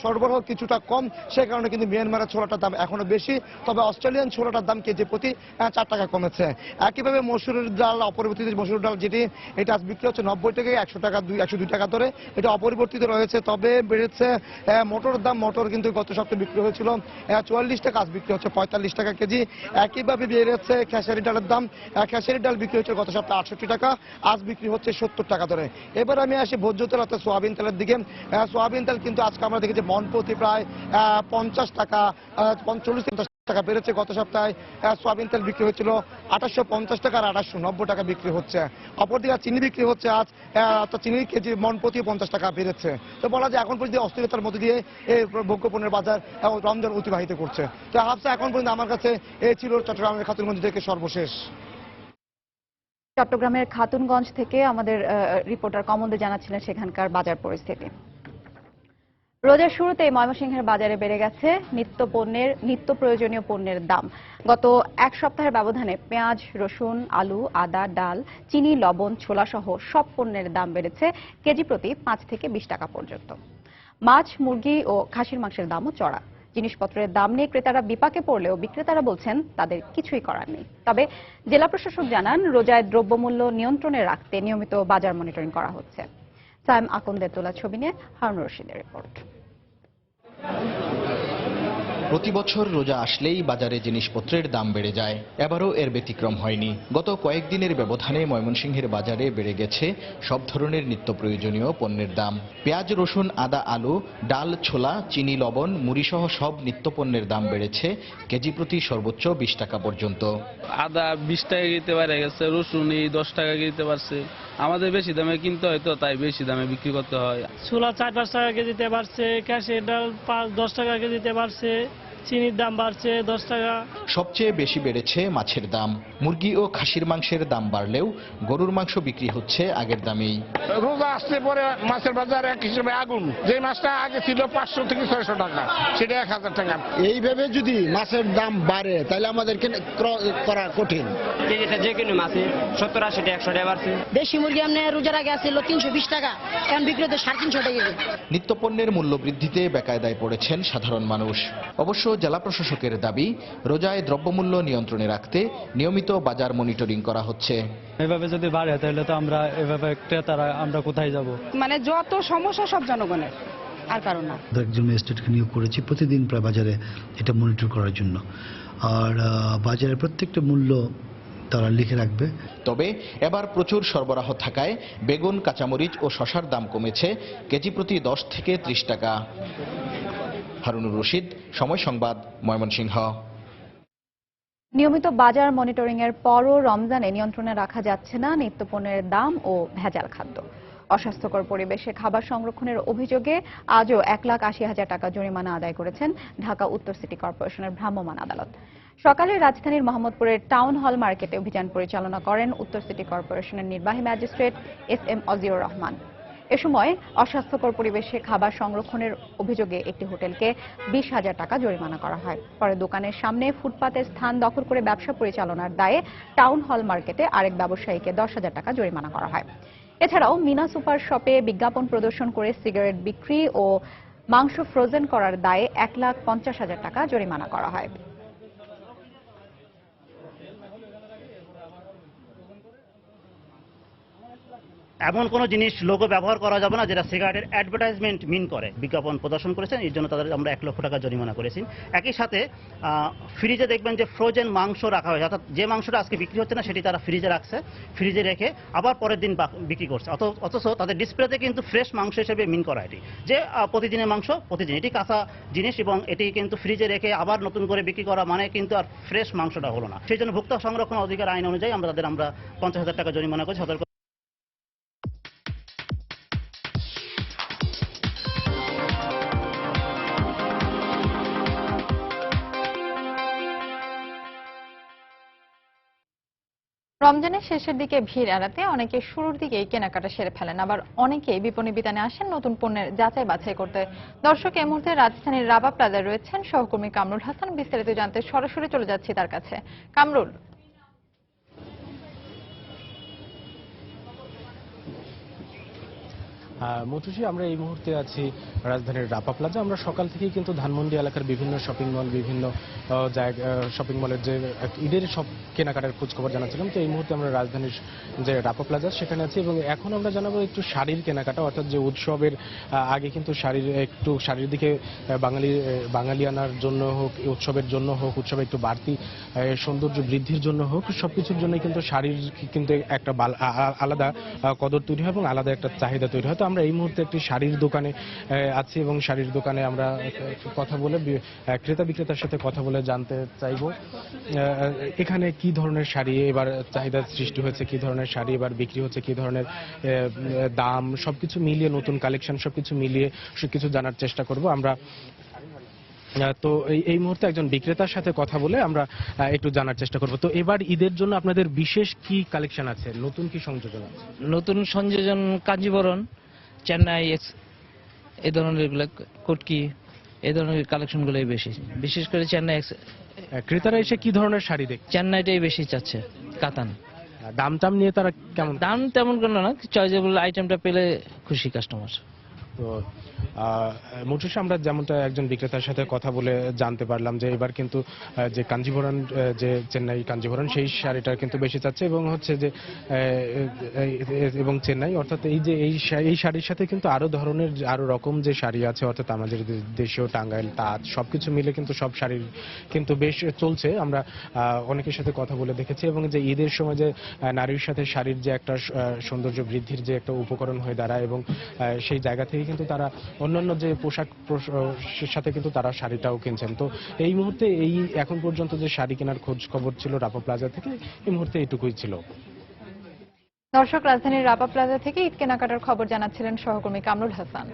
সরবরাহ কিছুটা কম, সে কারণে কিন্তু মিয়ানমারের ছোলাটার দাম এখনো বেশি, তবে অস্ট্রেলিয়ান ছোলাটার দাম কেজি প্রতি 4 টাকা কমেছে। একইভাবে মসুরের ডাল, অপরিবর্তিত মসুর ডাল যেটি, এটা আজ বিক্রি হচ্ছে 90 টাকা, 102 টাকা ধরে, এটা অপরিবর্তিত রয়েছে। তবে বেড়েছে মটর দাম, মটর কিন্তু গত সপ্তাহে বিক্রি হয়েছিল 44 টাকা, আজ বিক্রি হচ্ছে 45 টাকা কেজি। একইভাবে বেড়েছে খেসারি ডালের দাম, খেসারি ডাল বিক্রি হচ্ছে গত সপ্তাহে 68 টাকা, আজ বিক্রি হচ্ছে 70 টাকা ধরে। এবার আমি আসি ভোজ্য তেল অর্থাৎ সোয়াবিন তেলের দিকে। সোয়াবিন তেল কিন্তু আজকে আমরা দেখেছি মন প্রতি প্রায় 50 টাকা 40 টাকা বেড়েছে। গত সপ্তাহে সোয়াবিন তেল বিক্রি হয়েছিল 2850 টাকা, আর 2890 টাকা বিক্রি হচ্ছে। অপরদিকে চিনি বিক্রি হচ্ছে আজ, চিনির কেজি মন প্রতি 50 টাকা বেড়েছে। তো বলা যায় এখন পর্যন্ত অস্থিরতার মধ্যে দিয়ে এই ভোগ্যপণ্যের বাজার রমজান অতিবাহিত করছে। তো হাফসা, এখন পর্যন্ত আমার কাছে এই ছিল চট্টগ্রামের খাতুনগঞ্জ থেকে সর্বশেষ। চট্টগ্রামের খাতুনগঞ্জ থেকে আমাদের রিপোর্টার কমল দে জানাচ্ছিলেন সেখানকার বাজার পরিস্থিতি। রোজার শুরুতে ময়মনসিংহের বাজারে বেড়ে গেছে নিত্য প্রয়োজনীয় পণ্যের দাম। গত এক সপ্তাহের ব্যবধানে পেঁয়াজ, রসুন, আলু, আদা, ডাল, চিনি, লবণ, ছোলা সহ সব পণ্যের দাম বেড়েছে কেজি প্রতি 5 থেকে 20 টাকা পর্যন্ত। মাছ, মুরগি ও খাসির মাংসের দামও চড়া। জিনিসপত্রের দাম নিয়ে ক্রেতারা বিপাকে পড়লেও বিক্রেতারা বলছেন তাদের কিছুই করার নেই। তবে জেলা প্রশাসক জানান, রোজায় দ্রব্যমূল্য নিয়ন্ত্রণে রাখতে নিয়মিত বাজার মনিটরিং করা হচ্ছে। সাইম আকন্দের তোলা ছবি নিয়ে হারুন রশিদের রিপোর্ট। প্রতি বছর রোজা আসলেই বাজারে জিনিসপত্রের দাম বেড়ে যায়, এবারও এর ব্যতিক্রম হয়নি। গত কয়েকদিনের ব্যবধানে ময়মনসিংহের বাজারে বেড়ে গেছে সব ধরনের নিত্য প্রয়োজনীয় পণ্যের দাম। পেঁয়াজ, রসুন, আদা, আলু, ডাল, ছোলা, চিনি, লবণ, মুড়ি সহ সব নিত্য পণ্যের দাম বেড়েছে কেজি প্রতি সর্বোচ্চ 20 টাকা পর্যন্ত। আদা 20 টাকা কিনতে পারে গেছে, রসুন 10 টাকা কিনতে পারছে। আমাদের বেশি দামে কিনতে হয়, তো তাই বেশি দামে বিক্রি করতে হয়। ছোলা 4-5 টাকা কেজিতে বাড়ছে, ক্যাশের ডাল 5-10 টাকা কেজিতে বাড়ছে, চিনির দাম বাড়ছে 10 টাকা। সবচেয়ে বেশি বেড়েছে মাছের দাম। মুরগি ও খাসির মাংসের দাম বাড়লেও গরুর মাংস বিক্রি হচ্ছে আগের দামেই। রোজা আসলে পরে মাছের বাজার এক হিসেবে আগুন। যে মাছটা আগে ছিল 500 থেকে 600 টাকা, সেটা 1000 টাকা। এইভাবে যদি মাছের দাম বাড়ে তাহলে আমাদেরকে করা কঠিন। কেজিটা যে কোনো মাছে 70-80 টাকা 100 টাকা বাড়ছে। দেশি মুরগি আমনে রোজার আগে আসছিল 320 টাকা, এখন বিক্রি হচ্ছে 350 টাকা কেজি। নিত্যপণ্যের মূল্য বৃদ্ধিতে বেকায়দায় পড়েছেন সাধারণ মানুষ। অবশ্য জেলা প্রশাসকের দাবি, রোজায় দ্রব্যমূল্য নিয়ন্ত্রণে রাখতে নিয়মিত বাজার মনিটরিং করা হচ্ছে। এভাবে যদি বাড়ে তাহলে তো এভাবে ক্রেতারা আমরা কোথায় যাব? মানে যত সমস্যা সব জনগণের, আর কারণ না। একজন ম্যাজিস্ট্রেটকে নিয়োগ করেছি প্রতিদিন প্রায় বাজারে এটা মনিটর করার জন্য, আর বাজারের প্রত্যেকটা মূল্য তারা লিখে রাখবে। তবে এবার প্রচুর সরবরাহ থাকায় বেগুন, কাঁচামরিচ ও শসার দাম কমেছে কেজি প্রতি 10 থেকে 30 টাকা। হারুনুর রশিদ, সময় সংবাদ, ময়মনসিংহ। নিয়মিত বাজার মনিটরিং এর পরও রমজানে নিয়ন্ত্রণে রাখা যাচ্ছে না নিত্যপণ্যের দাম ও ভেজাল খাদ্য। অস্বাস্থ্যকর পরিবেশে খাবার সংরক্ষণের অভিযোগে আজও 1,80,000 টাকা জরিমানা আদায় করেছেন ঢাকা উত্তর সিটি কর্পোরেশনের ভ্রাম্যমাণ আদালত। সকালে রাজধানীর মোহাম্মদপুরের টাউন হল মার্কেটে অভিযান পরিচালনা করেন উত্তর সিটি কর্পোরেশনের নির্বাহী ম্যাজিস্ট্রেট এস.এম. অজিউর রহমান। এ সময় অস্বাস্থ্যকর পরিবেশে খাবার সংরক্ষণের অভিযোগে একটি হোটেলকে 20,000 টাকা জরিমানা করা হয়। পরে দোকানের সামনে ফুটপাতের স্থান দখল করে ব্যবসা পরিচালনার দায়ে টাউন হল মার্কেটে আরেক ব্যবসায়ীকে 10,000 টাকা জরিমানা করা হয়। এছাড়াও মিনা সুপার শপে বিজ্ঞাপন প্রদর্শন করে সিগারেট বিক্রি ও মাংস ফ্রোজেন করার দায়ে 1,50,000 টাকা জরিমানা করা হয়। এমন কোনো জিনিস লোগো ব্যবহার করা যাবে না যেটা সিগারেটের অ্যাডভার্টাইজমেন্ট মিন করে। বিজ্ঞাপন প্রদর্শন করেছেন, এর জন্য তাদের আমরা 1 লক্ষ টাকা জরিমানা করেছি। একই সাথে ফ্রিজে দেখবেন যে ফ্রোজেন মাংস রাখা হয়েছে, অর্থাৎ যে মাংসটা আজকে বিক্রি হচ্ছে না সেটি তারা ফ্রিজে রাখছে, ফ্রিজে রেখে আবার পরের দিন বিক্রি করছে। অথচ তাদের ডিসপ্লেতে কিন্তু ফ্রেশ মাংস হিসেবে মিন করা, এটি যে প্রতিদিনের মাংস প্রতিদিন, এটি কাঁচা জিনিস এবং এটি কিন্তু ফ্রিজে রেখে আবার নতুন করে বিক্রি করা মানে কিন্তু আর ফ্রেশ মাংসটা হলো না। সেই জন্য ভোক্তা সংরক্ষণ অধিকার আইন অনুযায়ী আমরা 50,000 টাকা জরিমানা করছি। সতর্ক রমজানের শেষের দিকে ভিড় এড়াতে অনেকে শুরুর দিকেই কেনাকাটা সেরে ফেলেন, আবার অনেকেই বিপণী বিতানে আসেন নতুন পণ্যের যাচাই বাছাই করতে। দর্শক, এই মুহূর্তে রাজধানীর রাবা প্লাজায় রয়েছেন সহকর্মী কামরুল হাসান। বিস্তারিত জানতে সরাসরি চলে যাচ্ছি তার কাছে। কামরুল, মতুষী, আমরা এই মুহূর্তে আছি রাজধানীর রাপা প্লাজা। আমরা সকাল থেকেই কিন্তু ধানমন্ডি এলাকার বিভিন্ন শপিং মল, বিভিন্ন শপিং মলের যে ঈদের সব কেনাকাটার খোঁজখবর জানাচ্ছিলাম। তো এই মুহূর্তে আমরা রাজধানীর যে রাপা প্লাজা সেখানে আছি এবং এখন আমরা জানাবো একটু শাড়ির কেনাকাটা, অর্থাৎ যে উৎসবের আগে কিন্তু শাড়ির দিকে বাঙালিয়ানার জন্য হোক, উৎসবের জন্য হোক, উৎসবে একটু বাড়তি সৌন্দর্য বৃদ্ধির জন্য হোক, সবকিছুর জন্য কিন্তু শাড়ির কিন্তু একটা আলাদা কদর তৈরি হয় এবং আলাদা একটা চাহিদা তৈরি হয়। তো আমরা এই মুহূর্তে একটি শাড়ির দোকানে আছি এবং শাড়ির দোকানে আমরা কথা বলে ক্রেতা বিক্রেতার সাথে কথা বলে জানতে চাইবো এখানে কি ধরনের শাড়ি এবার চাহিদা সৃষ্টি হয়েছে, কি ধরনের শাড়ি এবার বিক্রি হচ্ছে, কি ধরনের দাম, সবকিছু মিলিয়ে, নতুন কালেকশন সবকিছু মিলিয়ে সবকিছু জানার চেষ্টা করব আমরা। তো এই মুহূর্তে একজন বিক্রেতার সাথে কথা বলে আমরা একটু জানার চেষ্টা করব। তো এবার ঈদের জন্য আপনাদের বিশেষ কি কালেকশন আছে, নতুন কি সংযোজন আছে? নতুন সংযোজন কাঞ্জিবরণ, চেন্নাই এই ধরনের কটকি, এই ধরনের কালেকশনগুলোই বেশি, বিশেষ করে চেন্নাই। ক্রেতারা এসে কি ধরনের শাড়ি দেখে? চেন্নাইটাই বেশি চাচ্ছে, কাতান। দাম টাম নিয়ে তারা কেমন? দাম তেমন কোনো না, চয়েজেবল আইটেমটা পেলে খুশি কাস্টমার। তো মুঠুষ, আমরা যেমনটা একজন বিক্রেতার সাথে কথা বলে জানতে পারলাম যে এবার কিন্তু যে কাঞ্জিভরণ, যে চেন্নাই কাঞ্জিভরণ, সেই শাড়িটা কিন্তু বেশি চাচ্ছে এবং হচ্ছে যে এবং চেন্নাই, অর্থাৎ এই শাড়ির সাথে কিন্তু আরো রকম যে শাড়ি আছে, অর্থাৎ আমাদের দেশীয় টাঙ্গাইল, তাঁত, সবকিছু মিলে কিন্তু সব শাড়ির কিন্তু বেশ চলছে। আমরা অনেকের সাথে কথা বলে দেখেছি এবং যে ঈদের সময় যে নারীর সাথে শাড়ির যে একটা সৌন্দর্য বৃদ্ধির যে একটা উপকরণ হয়ে দাঁড়ায় এবং সেই জায়গা থেকে কিন্তু তারা অন্যান্য যে পোশাক সাথে কিন্তু তারা শাড়িটাও কিনছেন। তো এই মুহূর্তে এখন পর্যন্ত যে শাড়ি কেনার খোঁজ খবর ছিল রাপা প্লাজা থেকে, এই মুহূর্তে এটুকুই ছিল। দর্শক, রাজধানীর রাপা প্লাজা থেকে ঈদ কেনাকাটার খবর জানাচ্ছিলেন সহকর্মী কামরুল হাসান।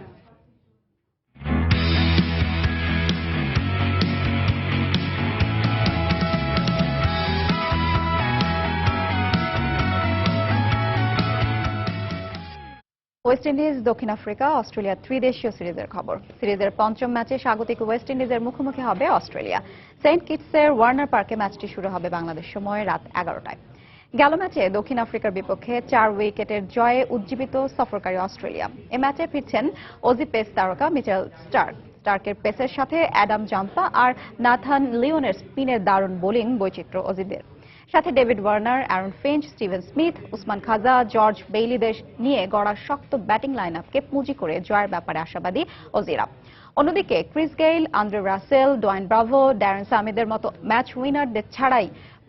ওয়েস্ট ইন্ডিজ, দক্ষিণ আফ্রিকা, অস্ট্রেলিয়া ত্রিদেশীয় সিরিজের খবর। সিরিজের পঞ্চম ম্যাচে স্বাগতিক ওয়েস্ট ইন্ডিজের মুখোমুখি হবে অস্ট্রেলিয়া। সেন্ট কিটসের ওয়ার্নার পার্কে ম্যাচটি শুরু হবে বাংলাদেশ সময় রাত 11টায়। গেল ম্যাচে দক্ষিণ আফ্রিকার বিপক্ষে 4 উইকেটের জয়ে উজ্জীবিত সফরকারী অস্ট্রেলিয়া। এ ম্যাচে ফিরছেন অজি পেস তারকা মিচেল স্টার্কের পেসের সাথে অ্যাডাম জাম্পা আর নাথান লিওনের স্পিনের দারুণ বোলিং বৈচিত্র্য অজিদের সাথে David Warner, Aaron Finch, Steven Smith, Usman Khawaja, George বেইলিদের নিয়ে গড়া শক্ত ব্যাটিং লাইন আপকে পুঁজি করে জয়ের ব্যাপারে আশাবাদী অজিরা। অন্যদিকে Chris Gayle, Andre Russell, Dwayne Bravo, Darren সামিদের মতো ম্যাচ উইনারদের ছাড়াই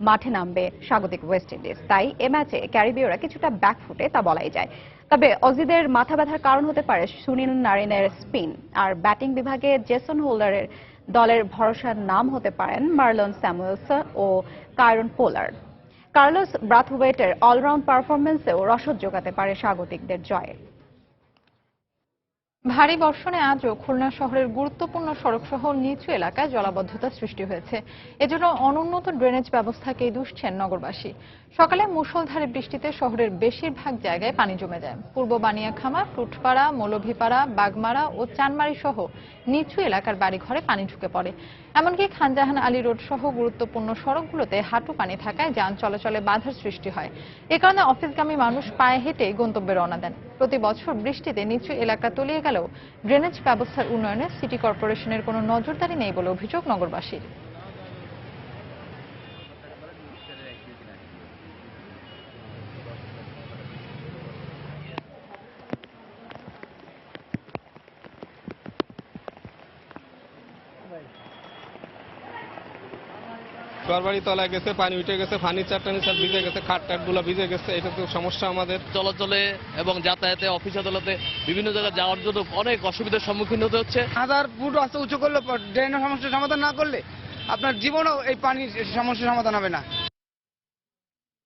মাঠে নামবে স্বাগতিক ওয়েস্ট ইন্ডিজ। তাই এ ম্যাচে ক্যারিবীয়রা কিছুটা ব্যাকফুটে তা বলাই যায়। তবে অজিদের মাথা ব্যথার কারণ হতে পারে সুনীল নারিনের স্পিন, আর ব্যাটিং বিভাগে জেসন হোল্ডারের দলের ভরসার নাম হতে পারেন মার্লন স্যামুয়েলসন ও কায়রন পোলার্ড। কার্লোস ব্রাথওয়েটের অলরাউন্ড পারফরম্যান্সেও রসদ যোগাতে পারে স্বাগতিকদের জয়ে। ভারী বর্ষণে আজও খুলনা শহরের গুরুত্বপূর্ণ সড়কসহ নিচু এলাকায় জলাবদ্ধতা সৃষ্টি হয়েছে। এজন্য অনুন্নত ড্রেনেজ ব্যবস্থাকেই দুষছেন নগরবাসী। সকালে মুষলধারে বৃষ্টিতে শহরের বেশিরভাগ জায়গায় পানি জমে যায়। পূর্ব বানিয়াখামা, টুটপাড়া, মৌলভীপাড়া, বাগমারা ও চানমারি সহ নিচু এলাকার বাড়িঘরে পানি ঢুকে পড়ে। এমনকি খানজাহান আলী রোড সহ গুরুত্বপূর্ণ সড়কগুলোতে হাঁটু পানি থাকায় যান চলাচলে বাধার সৃষ্টি হয়। এ কারণে অফিসগামী মানুষ পায়ে হেঁটে গন্তব্যে রওনা দেন। প্রতি বছর বৃষ্টিতে নিচু এলাকা তলিয়ে গেলেও ড্রেনেজ ব্যবস্থার উন্নয়নে সিটি কর্পোরেশনের কোনো নজরদারি নেই বলে অভিযোগ নগরবাসীর। ঘরবাড়ি তলায় গেছে, পানি উঠে গেছে, ফার্নিচার টার্নিচার ভিজে গেছে, খাট টাটগুলো ভিজে গেছে। এটা তো সমস্যা আমাদের চলাচলে এবং যাতায়াতে, অফিস আদালতে বিভিন্ন জায়গায় যাওয়ার জন্য অনেক অসুবিধার সম্মুখীন হতে হচ্ছে। 1000 ফুট রাস্তা উঁচু করলে ড্রেনের সমস্যার সমাধান না করলে আপনার জীবনেও এই পানির সমস্যার সমাধান হবে না।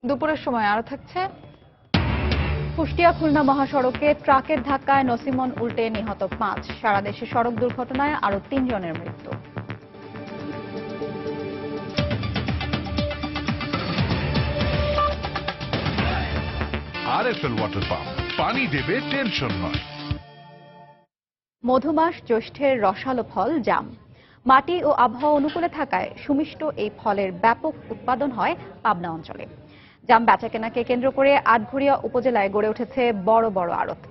দুপুরের সময় আরো থাকছে। কুষ্টিয়া খুলনা মহাসড়কে ট্রাকের ধাক্কায় নসিমন উল্টে নিহত 5। সারা দেশে সড়ক দুর্ঘটনায় আরো 3 জনের মৃত্যু। আরএফএল ওয়াটার পাম্প, পানি দেবে টেনশন নয়। মধুমাস জ্যৈষ্ঠের রসালো ফল জাম। মাটি ও আবহাওয়া অনুকূলে থাকায় সুমিষ্ট এই ফলের ব্যাপক উৎপাদন হয় পাবনা অঞ্চলে। জাম বেচাকেনাকে কেন্দ্র করে আটঘরিয়া উপজেলায় গড়ে উঠেছে বড় বড় আড়ত।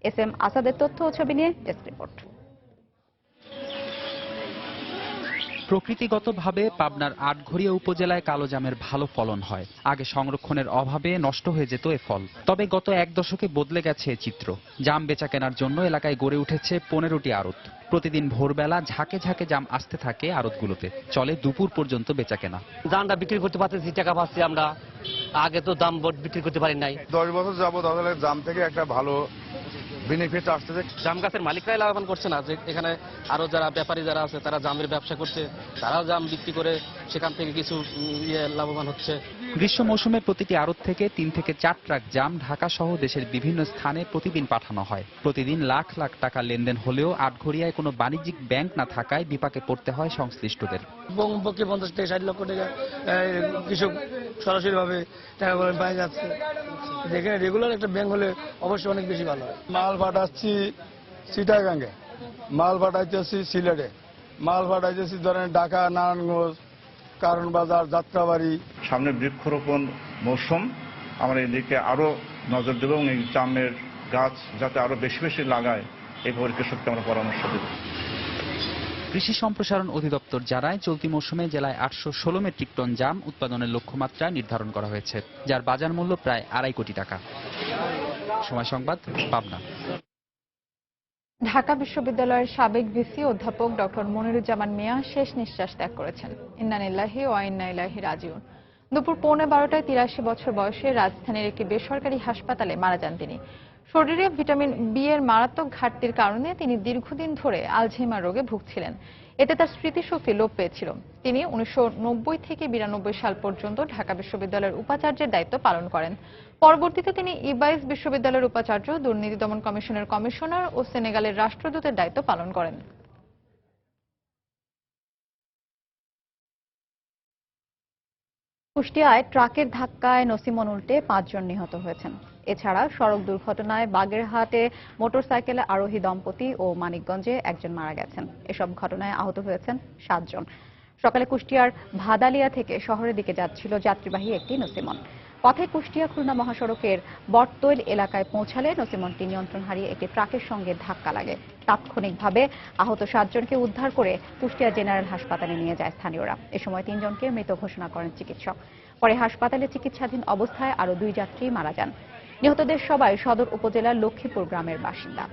এস এম আসাদের তথ্য ও ছবি নিয়ে ডেস্ক রিপোর্ট। প্রকৃতিগতভাবে পাবনার আটঘরিয়া উপজেলায় কালো জামের ভালো ফলন হয়। আগে সংরক্ষণের অভাবে নষ্ট হয়ে যেত এ ফল। তবে গত 1 দশকে বদলে গেছে এ চিত্র। জাম বেচা কেনার জন্য এলাকায় গড়ে উঠেছে 15টি আড়ত। প্রতিদিন ভোরবেলা ঝাঁকে ঝাঁকে জাম আসতে থাকে আড়তগুলোতে। চলে দুপুর পর্যন্ত বেচা কেনা। জামটা বিক্রি করতে পারতেছি, টাকা পাচ্ছি আমরা। আগে তো দাম বিক্রি করতে পারি নাই। 10 বছর যাবত আসলে জাম থেকে একটা ভালো বেনিফিট আসছে। জাম গাছের মালিকরাই লাভবান করছে না, যে এখানে আরো যারা ব্যাপারী যারা আছে তারা জামের ব্যবসা করছে, তারাও জাম বিক্রি করে সেখান থেকে কিছু লাভবান হচ্ছে। গ্রীষ্ম মৌসুমে প্রতিটি আড়ত থেকে 3 থেকে 4 ট্রাক জাম ঢাকা সহ দেশের বিভিন্ন স্থানে প্রতিদিন পাঠানো হয়। প্রতিদিন লাখ লাখ টাকা লেনদেন হলেও আটঘরিয়ায় কোনো বাণিজ্যিক ব্যাংক না থাকায় বিপাকে পড়তে হয় সংশ্লিষ্টদের। পক্ষে 50 থেকে 60 লক্ষ টাকা কৃষক সরাসরি ভাবে টাকা করে পাই যাচ্ছে। যেখানে রেগুলার একটা ব্যাংক হলে অবশ্যই অনেক বেশি ভালো হয়। মাল পাঠাচ্ছি চিটাগাঙ্গে, মাল পাঠাইতেছি সিলেটে, মাল পাঠাইতেছি ধরেন ঢাকা, নারায়ণগঞ্জ, কারণ বাজার, যাত্রাবাড়ি। সামনে বৃক্ষরোপণ মৌসুম, আমরা এদিকে আরো নজর দেব এবং এই জামের গাছ যাতে আরো বেশি বেশি লাগায় এই কৃষককে আমরা পরামর্শ দেব। কৃষি সম্প্রসারণ অধিদপ্তর জানায় চলতি মৌসুমে জেলায় 816 মেট্রিক টন জাম উৎপাদনের লক্ষ্যমাত্রা নির্ধারণ করা হয়েছে, যার বাজার মূল্য প্রায় 2.5 কোটি টাকা। সময় সংবাদ, পাবনা। ঢাকা বিশ্ববিদ্যালয়ের সাবেক ভিসি অধ্যাপক ডক্টর মনিরুজ্জামান মিয়া শেষ নিঃশ্বাস ত্যাগ করেছেন। ইন্না লিল্লাহি ওয়া ইন্না ইলাইহি রাজিউন। দুপুর 11:15টায় 83 বছর বয়সে রাজধানীর একটি বেসরকারি হাসপাতালে মারা যান তিনি। শরীরে ভিটামিন বি এর মারাত্মক ঘাটতির কারণে তিনি দীর্ঘদিন ধরে আলঝেইমার রোগে ভুগছিলেন। এতে তার স্মৃতিশক্তি লোপ পেয়েছিল। তিনি 1990 থেকে 92 সাল পর্যন্ত ঢাকা বিশ্ববিদ্যালয়ের উপাচার্যের দায়িত্ব পালন করেন। পরবর্তীতে তিনি ইবাইস বিশ্ববিদ্যালয়ের উপাচার্য, দুর্নীতি দমন কমিশনের কমিশনার ও সেনেগালের রাষ্ট্রদূতের দায়িত্ব পালন করেন। কুষ্টিয়ায় ট্রাকের ধাক্কায় নসিমন উল্টে 5 জন নিহত হয়েছেন। এছাড়া সড়ক দুর্ঘটনায় বাগেরহাটে মোটরসাইকেলে আরোহী দম্পতি ও মানিকগঞ্জে একজন মারা গেছেন। এসব ঘটনায় আহত হয়েছেন 7 জন। সকালে কুষ্টিয়ার ভাদালিয়া থেকে শহরের দিকে যাচ্ছিল যাত্রীবাহী একটি নসিমন। পথে কুষ্টিয়া খুলনা মহাসড়কের বটতৈল এলাকায় পৌঁছালে নসিমনটি নিয়ন্ত্রণ হারিয়ে একটি ট্রাকের সঙ্গে ধাক্কা লাগে। তাৎক্ষণিকভাবে আহত 7 জনকে উদ্ধার করে কুষ্টিয়া জেনারেল হাসপাতালে নিয়ে যায় স্থানীয়রা। এ সময় 3 জনকে মৃত ঘোষণা করেন চিকিৎসক। পরে হাসপাতালে চিকিৎসাধীন অবস্থায় আরো 2 যাত্রী মারা যান। নিহতদের সবাই সদর উপজেলার লক্ষ্মীপুর গ্রামের বাসিন্দা।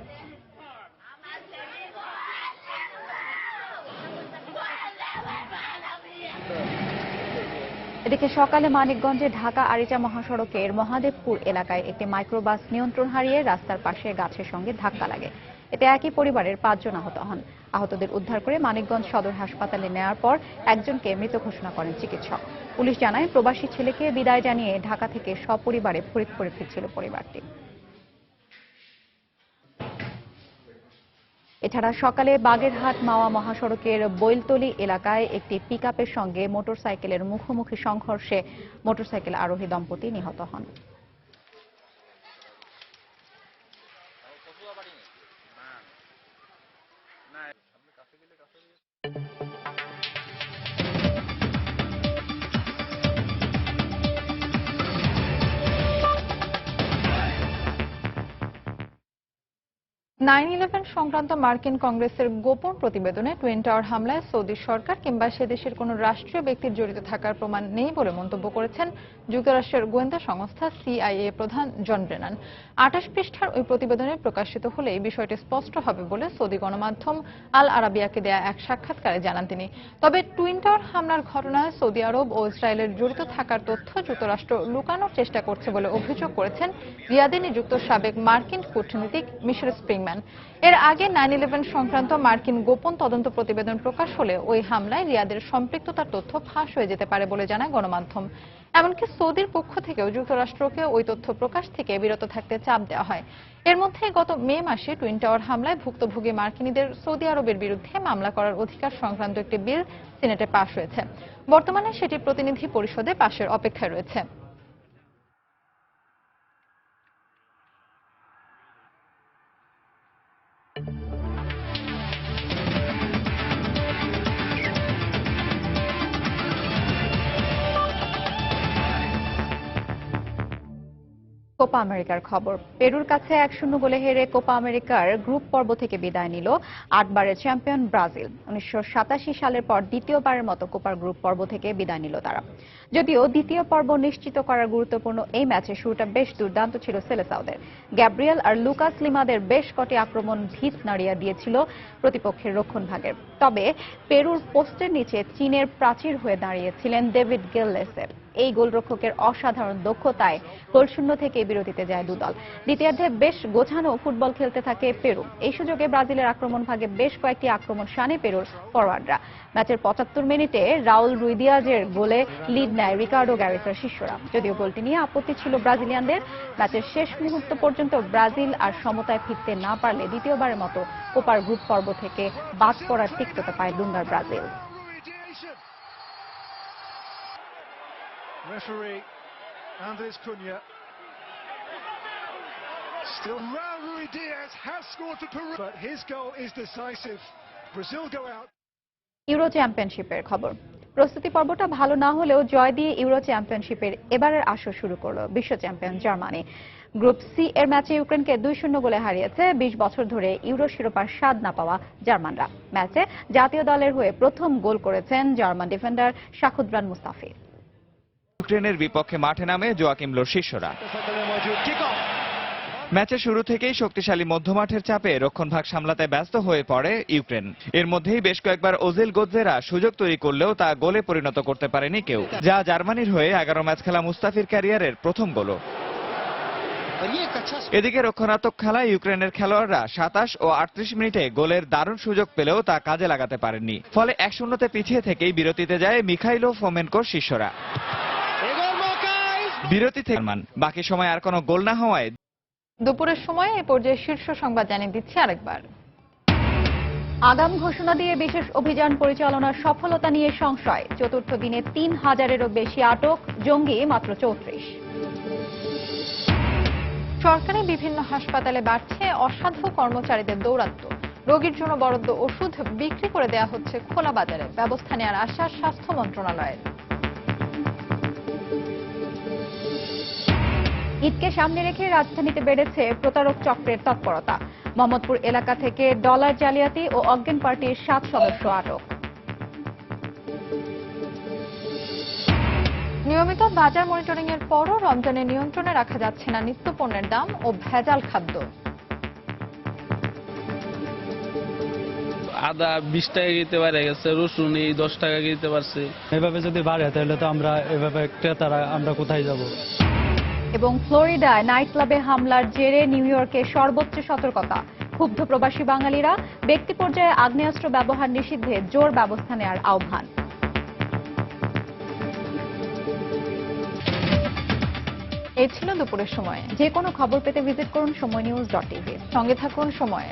এদিকে সকালে মানিকগঞ্জে ঢাকা আরিচা মহাসড়কের মহাদেবপুর এলাকায় একটি মাইক্রোবাস নিয়ন্ত্রণ হারিয়ে রাস্তার পাশে গাছের সঙ্গে ধাক্কা লাগে। এতে একই পরিবারের 5 জন আহত হন। আহতদের উদ্ধার করে মানিকগঞ্জ সদর হাসপাতালে নেওয়ার পর একজনকে মৃত ঘোষণা করেন চিকিৎসক। পুলিশ জানায় প্রবাসী ছেলেকে বিদায় জানিয়ে ঢাকা থেকে সপরিবারে ফরিদপুরে ফিরছিল পরিবারটি। এছাড়া সকালে বাগেরহাট মাওয়া মহাসড়কের বৈলতলী এলাকায় একটি পিকআপের সঙ্গে মোটরসাইকেলের মুখোমুখি সংঘর্ষে মোটরসাইকেল আরোহী দম্পতি নিহত হন। সংক্রান্ত মার্কিন কংগ্রেসের গোপন প্রতিবেদনে টুইন টাওয়ার হামলায় সৌদি সরকার কিংবা সে দেশের কোন রাষ্ট্রীয় ব্যক্তির জড়িত থাকার প্রমাণ নেই বলে মন্তব্য করেছেন যুক্তরাষ্ট্রের গোয়েন্দা সংস্থা সিআইএ প্রধান জন ব্রেনান। 28 পৃষ্ঠার ওই প্রতিবেদনে প্রকাশিত হলে এই বিষয়টি স্পষ্ট হবে বলে সৌদি গণমাধ্যম আল আরাবিয়াকে দেয়া এক সাক্ষাৎকারে জানান তিনি। তবে টুইন টাওয়ার হামলার ঘটনায় সৌদি আরব ও ইসরায়েলের জড়িত থাকার তথ্য যুক্তরাষ্ট্র লুকানোর চেষ্টা করছে বলে অভিযোগ করেছেন রিয়াদে নিযুক্ত সাবেক মার্কিন কূটনীতিক মিশেল স্প্রিংম্যান। এর আগে 9/11 সংক্রান্ত মার্কিন গোপন তদন্ত প্রতিবেদন প্রকাশ হলে ওই হামলায় রিয়াদের সম্পৃক্ততার তথ্য ফাঁস হয়ে যেতে পারে বলে জানায় গণমাধ্যম। এমনকি সৌদির পক্ষ থেকেও যুক্তরাষ্ট্রকে ওই তথ্য প্রকাশ থেকে বিরত থাকতে চাপ দেওয়া হয়। এর মধ্যে গত মে মাসে টুইন টাওয়ার হামলায় ভুক্তভোগী মার্কিনীদের সৌদি আরবের বিরুদ্ধে মামলা করার অধিকার সংক্রান্ত একটি বিল সিনেটে পাশ হয়েছে। বর্তমানে সেটি প্রতিনিধি পরিষদে পাশের অপেক্ষায় রয়েছে। কোপা আমেরিকার খবর। পেরুর কাছে 1-0 গোলে হেরে কোপা আমেরিকার গ্রুপ পর্ব থেকে বিদায় নিল 8বারের চ্যাম্পিয়ন ব্রাজিল। 1987 সালের পর দ্বিতীয়বারের মতো কোপার গ্রুপ পর্ব থেকে বিদায় নিল তারা। যদিও দ্বিতীয় পর্ব নিশ্চিত করার গুরুত্বপূর্ণ এই ম্যাচে শুরুটা বেশ দুর্দান্ত ছিল সেলেসাওদের। গ্যাব্রিয়েল আর লুকাস লিমাদের বেশ কটি আক্রমণ ভিত নাড়িয়ে দিয়েছিল প্রতিপক্ষের রক্ষণভাগের। তবে পেরুর পোস্টের নিচে চীনের প্রাচীর হয়ে দাঁড়িয়েছিলেন ডেভিড গেললেসের। এই গোলরক্ষকের অসাধারণ দক্ষতায় গোলশূন্য থেকে বিরতিতে যায় দুদল। দ্বিতীয়ার্ধে বেশ গোছানো ফুটবল খেলতে থাকে পেরু। এই সুযোগে ব্রাজিলের আক্রমণ ভাগে বেশ কয়েকটি আক্রমণ শানে পেরুর ফরওয়ার্ডরা। ম্যাচের 75 মিনিটে রাউল রুইদিয়াজের গোলে লিড নেয় রিকার্ডো গ্যারিসের শিষ্যরা। যদিও গোলটি নিয়ে আপত্তি ছিল ব্রাজিলিয়ানদের। ম্যাচের শেষ মুহূর্ত পর্যন্ত ব্রাজিল আর সমতায় ফিরতে না পারলে দ্বিতীয়বারের মতো কোপার গ্রুপ পর্ব থেকে বাদ পড়ার তিক্ততা পায় Dungar Brazil. Referee Andres Cunha. Still, Raul Ruidiaz has scored for Peru, but his goal is decisive. Brazil go out. Euro চ্যাম্পিয়নশিপের খবর। প্রস্তুতি পর্বটা ভালো না হলেও জয় দিয়ে ইউরো চ্যাম্পিয়নশিপের এবারের আসর শুরু করল বিশ্ব চ্যাম্পিয়ন জার্মানি। গ্রুপ সি এর ম্যাচে ইউক্রেনকে 2-0 গোলে হারিয়েছে 20 বছর ধরে ইউরো শিরোপার স্বাদ না পাওয়া জার্মানরা। ম্যাচে জাতীয় দলের হয়ে প্রথম গোল করেছেন জার্মান ডিফেন্ডার শাকুদ্রান মুস্তাফি। ইউক্রেনের বিপক্ষে মাঠে নামে জোয়াকিম লোর শিষ্যরা। ম্যাচের শুরু থেকেই শক্তিশালী মধ্যমাঠের চাপে রক্ষণভাগ সামলাতে ব্যস্ত হয়ে পড়ে ইউক্রেন। এর মধ্যেই বেশ কয়েকবার ওজিল গোৎজেরা সুযোগ তৈরি করলেও তা গোলে পরিণত করতে পারেনি কেউ, যা জার্মানির হয়ে 11 ম্যাচ খেলা মুস্তাফির ক্যারিয়ারের প্রথম গোলও। এদিকে রক্ষণাত্মক খেলায় ইউক্রেনের খেলোয়াড়রা 27 ও 38 মিনিটে গোলের দারুণ সুযোগ পেলেও তা কাজে লাগাতে পারেননি। ফলে 1-0 পিছিয়ে থেকেই বিরতিতে যায় মিখাইলো ফোমেনকোর শিষ্যরা। বিরতি থেকে বাকি সময় আর কোনো গোল না হওয়ায় দুপুরের সময় এ পর্যায়ে শীর্ষ সংবাদ জানিয়ে দিচ্ছি আরেকবার। আগাম ঘোষণা দিয়ে বিশেষ অভিযান পরিচালনার সফলতা নিয়ে সংশয়। চতুর্থ দিনে 3000-এরও বেশি আটক, জঙ্গি মাত্র 34। সরকারি বিভিন্ন হাসপাতালে বাড়ছে অসাধু কর্মচারীদের দৌরাত্ম্য। রোগীর জন্য বরাদ্দ ওষুধ বিক্রি করে দেওয়া হচ্ছে খোলা বাজারে। ব্যবস্থা নেওয়ার আশ্বাস স্বাস্থ্য মন্ত্রণালয়ের। ঈদকে সামনে রেখে রাজধানীতে বেড়েছে প্রতারক চক্রের তৎপরতা। মোহাম্মদপুর এলাকা থেকে ডলার জালিয়াতি ও অজ্ঞান পার্টির 7 সদস্য আটক। নিয়মিত বাজার মনিটরিং এর পরও রমজানে নিয়ন্ত্রণে রাখা যাচ্ছে না নিত্যপণ্যের দাম ও ভেজাল খাদ্য। আদা 20 টাকা কিনতে পারে গেছে, রসুন 10 টাকা কিনতে পারছে। এভাবে যদি বাড়ে তাহলে তো এভাবে ক্রেতারা আমরা কোথায় যাব? এবং ফ্লোরিডায় নাইট ক্লাবে হামলার জেরে নিউ ইয়র্কে সর্বোচ্চ সতর্কতা। ক্ষুব্ধ প্রবাসী বাঙালিরা ব্যক্তি পর্যায়ে আগ্নেয়াস্ত্র ব্যবহার নিষিদ্ধে জোর ব্যবস্থা নেওয়ার আহ্বান। এই ছিল দুপুরের সময়। যে কোনো খবর পেতে ভিজিট করুন সময়নিউজ.tv। সঙ্গে থাকুন সময়।